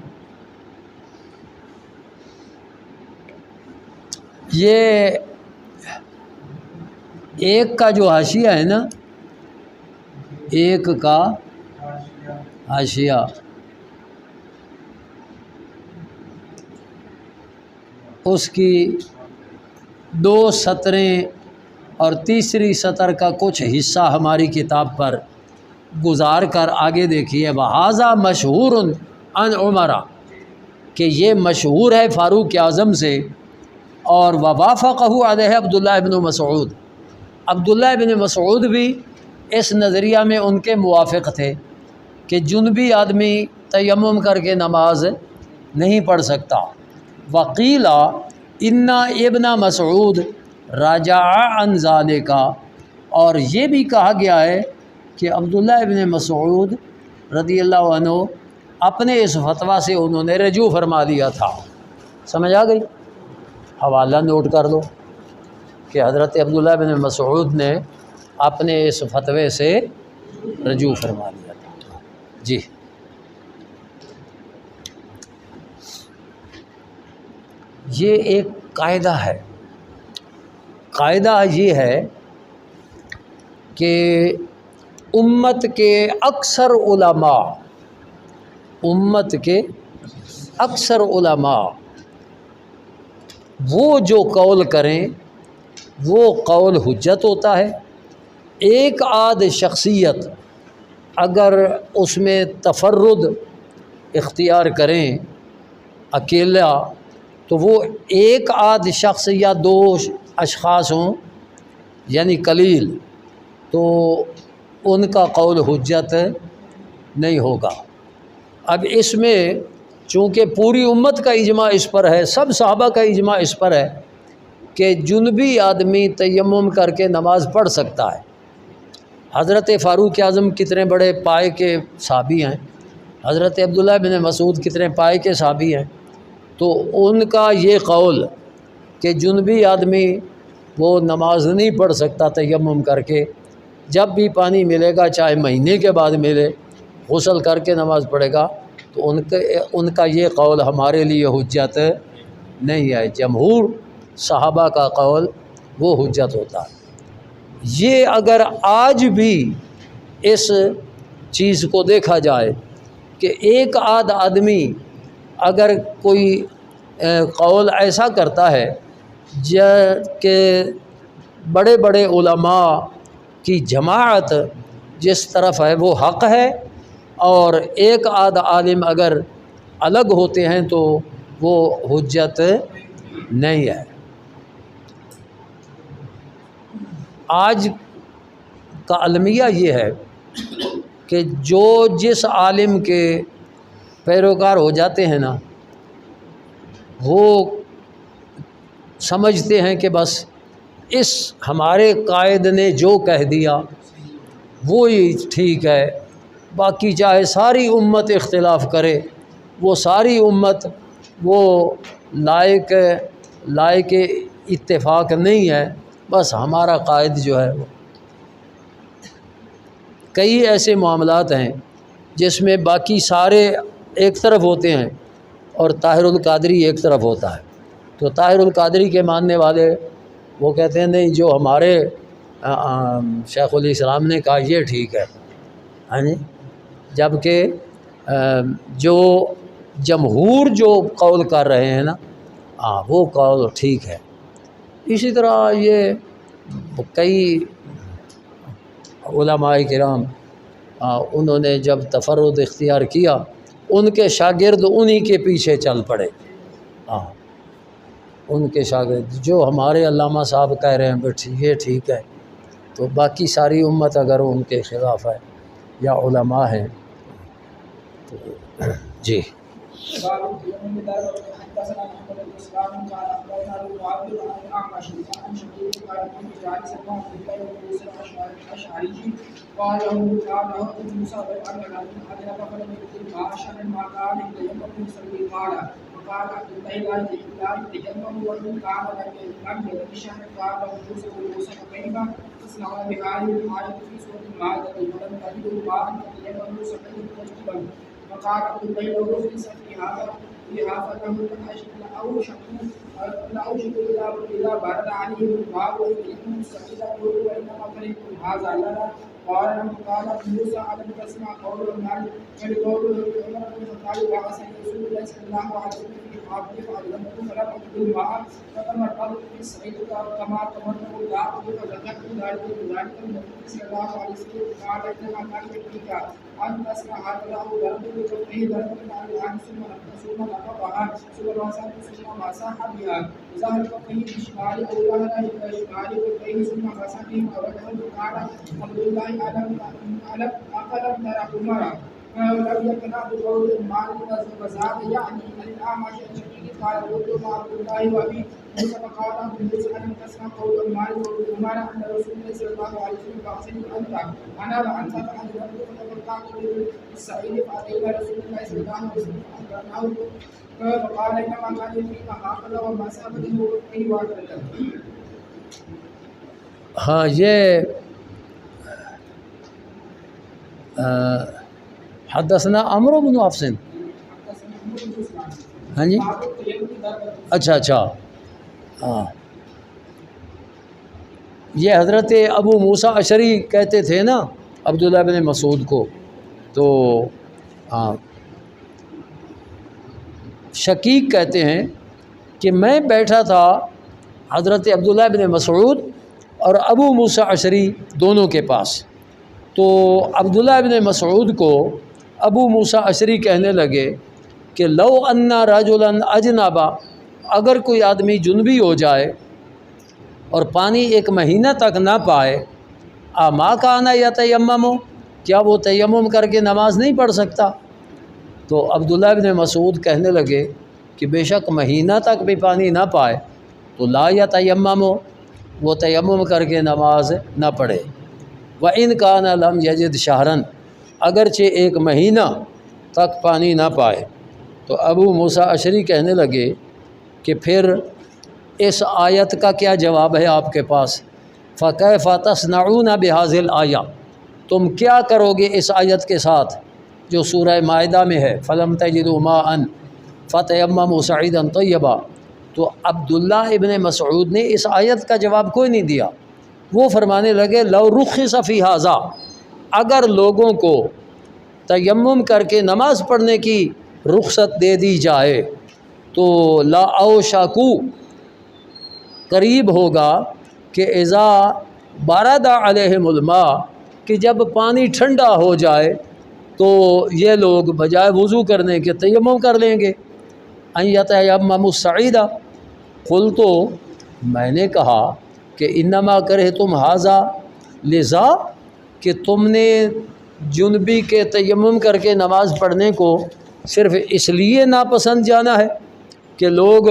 یہ ایک کا جو حاشیہ ہے نا، ایک کا حاشیہ اس کی 2 سطریں اور تیسری سطر کا کچھ حصہ ہماری کتاب پر گزار کر آگے دیکھیے. وہذا مشہور عن عمر، کہ یہ مشہور ہے فاروق اعظم سے، اور ووافقہ علیہ عبداللہ ابن مسعود، عبداللہ ابن مسعود بھی اس نظریہ میں ان کے موافق تھے کہ جنبی آدمی تیمم کر کے نماز نہیں پڑھ سکتا. وقیل ان ابن مسعود راجع عن ذالک، اور یہ بھی کہا گیا ہے کہ عبداللہ ابن مسعود رضی اللہ عنہ اپنے اس فتویٰ سے انہوں نے رجوع فرما دیا تھا. سمجھ آ گئی؟ حوالہ نوٹ کر لو کہ حضرت عبداللہ بن مسعود نے اپنے اس فتوے سے رجوع فرما لیا تھا. جی یہ ایک قاعدہ ہے. قاعدہ یہ ہے کہ امت کے اکثر علماء وہ جو قول کریں وہ قول حجت ہوتا ہے. ایک آدھ شخصیت اگر اس میں تفرد اختیار کریں اکیلا، تو وہ ایک آدھ شخص یا 2 اشخاص ہوں یعنی قلیل، تو ان کا قول حجت نہیں ہوگا. اب اس میں چونکہ پوری امت کا اجماع اس پر ہے، سب صحابہ کا اجماع اس پر ہے کہ جنبی آدمی تیمم کر کے نماز پڑھ سکتا ہے. حضرت فاروق اعظم کتنے بڑے پائے کے صحابی ہیں، حضرت عبداللہ بن مسعود کتنے پائے کے صحابی ہیں. تو ان کا یہ قول کہ جنبی آدمی وہ نماز نہیں پڑھ سکتا تیمم کر کے، جب بھی پانی ملے گا چاہے مہینے کے بعد ملے غسل کر کے نماز پڑھے گا، تو ان کا یہ قول ہمارے لیے حجت نہیں ہے. جمہور صحابہ کا قول وہ حجت ہوتا ہے. یہ اگر آج بھی اس چیز کو دیکھا جائے کہ ایک آدھ آدمی اگر کوئی قول ایسا کرتا ہے کہ بڑے بڑے علماء کی جماعت جس طرف ہے وہ حق ہے، اور ایک آدھ عالم اگر الگ ہوتے ہیں تو وہ حجت نہیں ہے. آج کا المیہ یہ ہے کہ جو جس عالم کے پیروکار ہو جاتے ہیں نا، وہ سمجھتے ہیں کہ بس اس ہمارے قائد نے جو کہہ دیا وہی ٹھیک ہے، باقی چاہے ساری امت اختلاف کرے، وہ ساری امت وہ لائق اتفاق نہیں ہے، بس ہمارا قائد جو ہے وہ. کئی ایسے معاملات ہیں جس میں باقی سارے ایک طرف ہوتے ہیں اور طاہر القادری ایک طرف ہوتا ہے. تو طاہر القادری کے ماننے والے وہ کہتے ہیں نہیں، جو ہمارے شیخ الاسلام نے کہا یہ ٹھیک ہے. ہاں جی، جبکہ جو جمہور جو قول کر رہے ہیں نا، وہ قول ٹھیک ہے. اسی طرح یہ کئی علماء کرام انہوں نے جب تفرد اختیار کیا، ان کے شاگرد انہی کے پیچھے چل پڑے. ان کے شاگرد جو ہمارے علامہ صاحب کہہ رہے ہیں بٹ یہ ٹھیک ہے، تو باقی ساری امت اگر ان کے خلاف ہے یا علماء ہیں تو جی۔ باب التيمم بدار حدثنا محمد بن سلام قال اخبرنا ابو عبد عن الاعمش عن شقيق قال كنت جالسا مع عبد الله بن موسى الاشعري قال له موسى ان اجنب فلم يكن عاشا ما كان يتيمم يصلي قال عبد الله لا يتيمم وان كان لم يكن شهر قال موسى كيف تصنع بهذه الايه في سوره المائده ولم تجدوا ماء فتيمموا صعيدا طيبا فقال عبد الله لو رخص فيها فانه لاوشك اذا برد عليهم الماء ويتيمم صعيدا وانما فريقكم هذا لنا قال موسى الم تسمع قول المال فلقول عمر بن الخطاب وحسن رسول الله صلى الله عليه وسلم في حاضر فعلمكم فلم اجد الماء فتمرقت في الصعيد كما تمرق الداء فذكرت ذلك النبي صلى الله عليه وسلم قال انما كان يكفيك ان تسمع هذا او ضرب بكفيه ضرب على الان ثم نقضها ثم مسح بها ظهر كفيه بشمال او ظهر شمال كفيه ثم مسح بهما وجهه قال عبد الله ألم تر عمر لم يكن بقول المال وزاد يعني الأعمش الشقيق قال قلت مع عبد الله وأبي موسى فقال عبد موسى ألم تسمع قول المال وعمر أن رسول الله صلى الله عليه وسلم فأحسن أنا وأنت فأجرمت فتوقعت بالسعيد فأتينا رسول الله صلى الله عليه وسلم فأخبرناه فقال إنما كان يكفيك هكذا وما سأبده وكفيه وهكذا۔ ہاں یہ حدثنا عمرو بن حفص، ہاں جی اچھا ہاں، یہ حضرت ابو موسیٰ اشعری کہتے تھے نا عبداللہ بن مسعود کو، تو ہاں شقیق کہتے ہیں کہ میں بیٹھا تھا حضرت عبداللہ بن مسعود اور ابو موسیٰ اشعری دونوں کے پاس، تو عبداللہ بن مسعود کو ابو موسیٰ اشعری کہنے لگے کہ لو ان رجلا اجنبا، اگر کوئی آدمی جنبی ہو جائے اور پانی ایک مہینہ تک نہ پائے، ما کانا یتیمم، کیا وہ تیمم کر کے نماز نہیں پڑھ سکتا؟ تو عبداللہ بن مسعود کہنے لگے کہ بے شک مہینہ تک بھی پانی نہ پائے تو لا یتیمم، وہ تیمم کر کے نماز نہ پڑھے۔ وَإِنْ كَانَ لَمْ يَجِدْ شَهْرًا، اگرچہ ایک مہینہ تک پانی نہ پائے۔ تو ابو موسیٰ اشعری کہنے لگے کہ پھر اس آیت کا کیا جواب ہے آپ کے پاس؟ فَكَيْفَ تَصْنَعُونَ بِهَذِهِ الْآيَةِ، تم کیا کرو گے اس آیت کے ساتھ جو سورہ مائدہ میں ہے، فَلَمْ تَجِدُوا مَاءً فَتَيَمَّمُوا صَعِيدًا طَيِّبًا۔ تو عبداللہ ابن مسعود نے اس آیت کا جواب کوئی نہیں دیا، وہ فرمانے لگے لو رخص فی ھذا، اگر لوگوں کو تیمم کر کے نماز پڑھنے کی رخصت دے دی جائے تو لا اوشاکو، قریب ہوگا کہ اذا بارد علیہم الماء، کہ جب پانی ٹھنڈا ہو جائے تو یہ لوگ بجائے وضو کرنے کے تیمم کر لیں گے۔ ان یتیمموا الصعیدا، قلت، میں نے کہا کہ انما کرہتم ھذا، لذا کہ تم نے جنبی کے تیمم کر کے نماز پڑھنے کو صرف اس لیے ناپسند جانا ہے کہ لوگ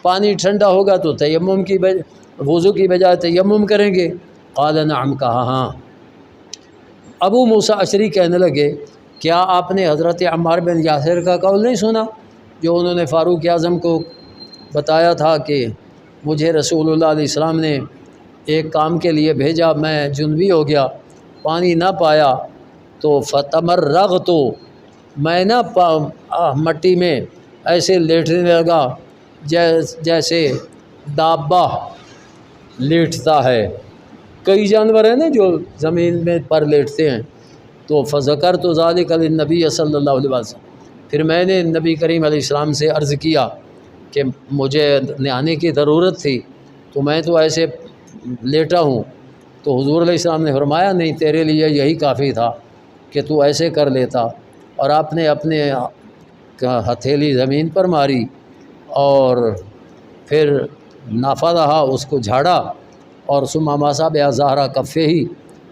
پانی ٹھنڈا ہوگا تو تیمم کی وضو کی بجائے تیمم کریں گے۔ قال نعم، کہا ہاں۔ ابو موسیٰ اشعری کہنے لگے کیا آپ نے حضرت عمار بن یاسر کا قول نہیں سنا جو انہوں نے فاروق اعظم کو بتایا تھا کہ مجھے رسول اللہ علیہ السلام نے ایک کام کے لیے بھیجا، میں جنبی ہو گیا، پانی نہ پایا تو فتمرغت، میں نہ مٹی میں ایسے لیٹنے لگا جیسے دابہ لیٹتا ہے، کئی جانور ہیں نا جو زمین میں پر لیٹتے ہیں، تو فذکرت ذلک للنبی صلی اللہ علیہ وسلم، پھر میں نے نبی کریم علیہ السلام سے عرض کیا کہ مجھے نہانے کی ضرورت تھی تو میں تو ایسے لیٹا ہوں، تو حضور علیہ السلام نے فرمایا نہیں، تیرے لیے یہی کافی تھا کہ تو ایسے کر لیتا، اور آپ نے اپنے ہتھیلی زمین پر ماری اور پھر نافا رہا اس کو جھاڑا، اور ثم مسح بظاہر کفہ ہی،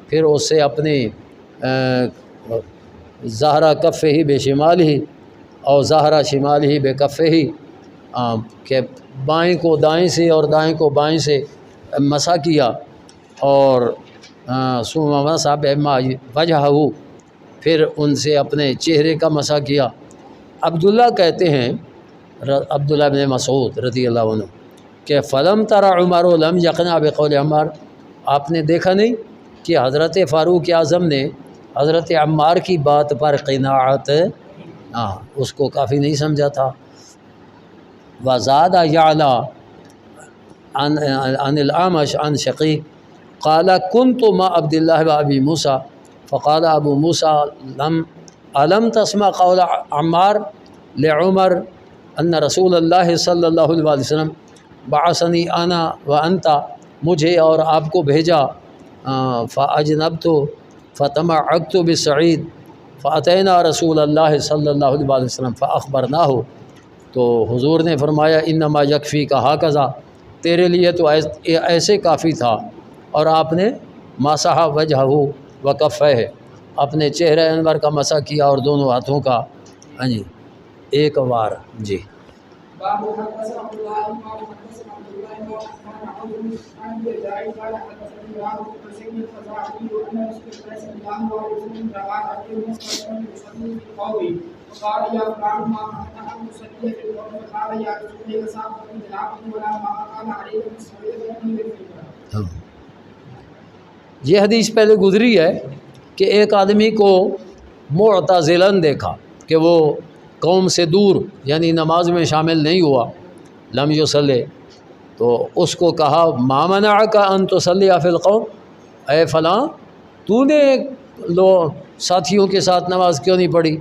پھر اس سے اپنے ظاہر کفہ ہی بے شمال ہی اور ظاہر شمال ہی بے کفہ ہی، کہ بائیں کو دائیں سے اور دائیں کو بائیں سے مسح کیا، اور ثم مسح بما وجہہ، پھر ان سے اپنے چہرے کا مسح کیا۔ عبداللہ کہتے ہیں، عبداللہ بن مسعود رضی اللہ عنہ، کہ فلم ترى عمر لم يقنع بقول عمار، آپ نے دیکھا نہیں کہ حضرت فاروق اعظم نے حضرت عمار کی بات پر قناعت اس کو کافی نہیں سمجھا تھا۔ وزاد یعلا عن الأعمش عن شقیق قال كنت مع عبد الله وابي موسى فقال ابو موسى الم تسمع قول عمار لعمر ان رسول اللہ صلی اللہ علیہ وسلم بعثنی انا وانت، مجھے اور آپ کو بھیجا، فاجنبت فتمعقت بالصعید فاتینا رسول اللہ صلی اللہ علیہ وسلم فاخبرناہ، تو حضور نے فرمایا انما یکفیک ھکذا، تیرے لیے تو ایسے کافی تھا، اور آپ نے مسح وجہہ وکفہ، اپنے چہرہ انور کا مسح کیا اور دونوں ہاتھوں کا جی ایک بار جی۔ باب حدثنا عبد الله قال حدثنا عبد الله بن عثمان عن الجزائي قال حدثني راهب بن سعيد الخزاعي ان رسول الله صلى الله عليه وسلم راى رجلا مسلما يصلي في القوم فقال يا فلان ما منعك ان تصلي في القوم؟ فقال يا رسول الله اصابني جنابه ولا ما كان عليه من سويه. یہ حدیث پہلے گزری ہے کہ ایک آدمی کو معتزلاً دیکھا کہ وہ قوم سے دور، یعنی نماز میں شامل نہیں ہوا، لم یصلی، تو اس کو کہا ما منعک ان تصلی فی القوم، اے فلاں تو نے ساتھیوں کے ساتھ نماز کیوں نہیں پڑھی؟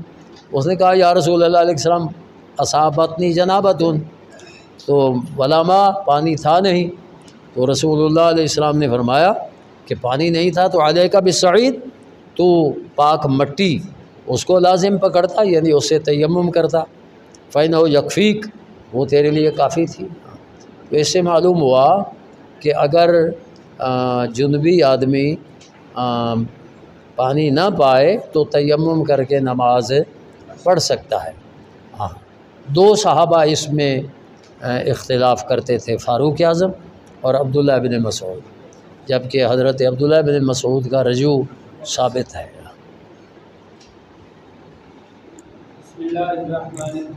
اس نے کہا یا رسول اللہ علیہ السلام اصابتنی جنابۃ، تو ولا ماء، پانی تھا نہیں، تو رسول اللہ علیہ السلام نے فرمایا کہ پانی نہیں تھا تو علیک بالصعید، تو پاک مٹی اس کو لازم پکڑتا، یعنی اس سے تیمم کرتا، فإنہ یکفیک، وہ تیرے لیے کافی تھی۔ تو اس سے معلوم ہوا کہ اگر جنبی آدمی پانی نہ پائے تو تیمم کر کے نماز پڑھ سکتا ہے۔ ہاں، دو صحابہ اس میں اختلاف کرتے تھے، فاروق اعظم اور عبداللہ بن مسعود، جبکہ حضرت عبداللہ بن مسعود کا رجوع ثابت ہے۔ بسم اللہ الرحمن الرحیم.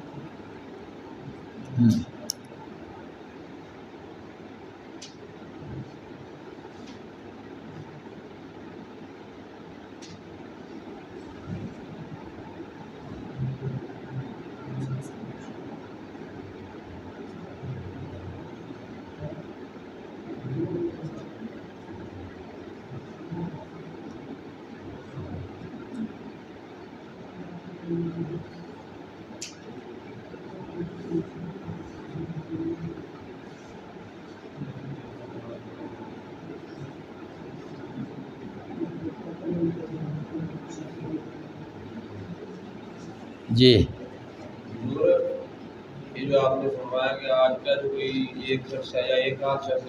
جی یہ جو آپ نے فرمایا کہ آج کا جو کوئی ایک شخص ہے یا ایک آدھ شخص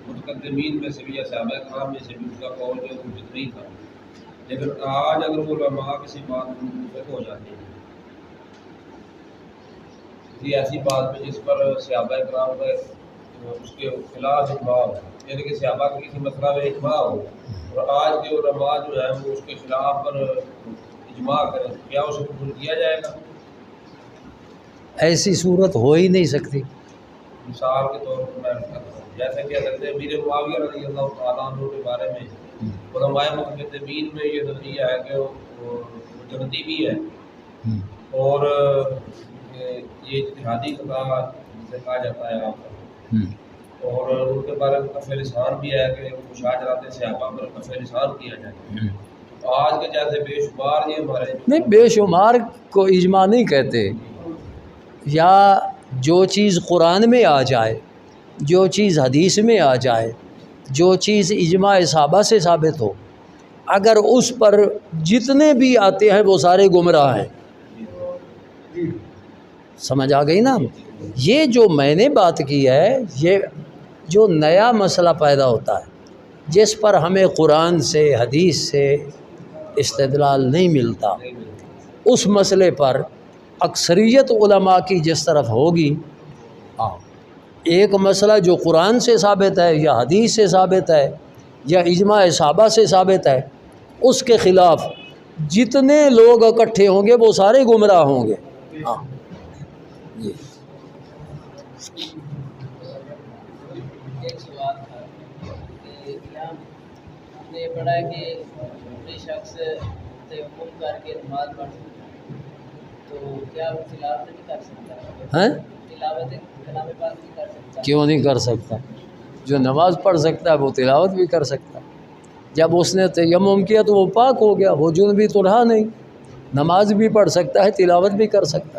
متقدمین میں سے بھی یا صحابہ کرام میں سے بھی اس کا قول جو ہے فطری تھا، لیکن آج اگر وہ علماء کسی بات میں متفق ہو جاتے ہیں، کسی ایسی بات میں جس پر صحابہ کرام کا اس کے خلاف اجماع ہو، یعنی کہ صحابہ کا کسی مسئلہ میں اجماع ہو، اور آج کے علماء جو ہیں وہ اس کے خلاف پر اجماع کریں، کیا اسے قبول کیا جائے گا؟ ایسی صورت ہو ہی نہیں سکتی۔ مثال کے طور پر میں کرتا ہوں، جیسے کہ حضرت امیر معاویہ رضی اللہ تعالیٰ عنہ کے بارے میں علماء متقدمین میں یہ نظریہ ہے کہ وہ جنتی بھی ہے، اور یہ اجتہادی خطا جسے کہا جاتا ہے آپ کا، اور ان کے بارے میں کف لسان بھی ہے کہ وہ شاہ جلاتے صحابہ پر کف لسان کیا جائے۔ آج کے جیسے بے شمار یہ ہمارے نہیں، بے شمار کو اجماع نہیں کہتے، یا جو چیز قرآن میں آ جائے، جو چیز حدیث میں آ جائے، جو چیز اجماع صحابہ سے ثابت ہو، اگر اس پر جتنے بھی آتے ہیں وہ سارے گمراہ ہیں۔ سمجھ آ گئی نا؟ یہ جو میں نے بات کی ہے، یہ جو نیا مسئلہ پیدا ہوتا ہے جس پر ہمیں قرآن سے حدیث سے استدلال نہیں ملتا، اس مسئلے پر اکثریت علماء کی جس طرف ہوگی، ایک مسئلہ جو قرآن سے ثابت ہے یا حدیث سے ثابت ہے یا اجماع صحابہ سے ثابت ہے، اس کے خلاف جتنے لوگ اکٹھے ہوں گے وہ سارے گمراہ ہوں گے۔ جی ایک سوال تھا کہ یہاں ہم نے پڑھا ہے کہ کوئی شخص تیمم کر کے نماز پڑھ سکتا ہے، تو کیا وہ تلاوت نہیں کر سکتا؟ ہیں؟ تلاوت کلام پاک نہیں کر سکتا؟ کیوں نہیں کر سکتا؟ جو نماز پڑھ سکتا ہے وہ تلاوت بھی کر سکتا ہے۔ جب اس نے تیمم کیا تو وہ پاک ہو گیا، وہ جنبی تو رہا نہیں، نماز بھی پڑھ سکتا ہے، تلاوت بھی کر سکتا ہے۔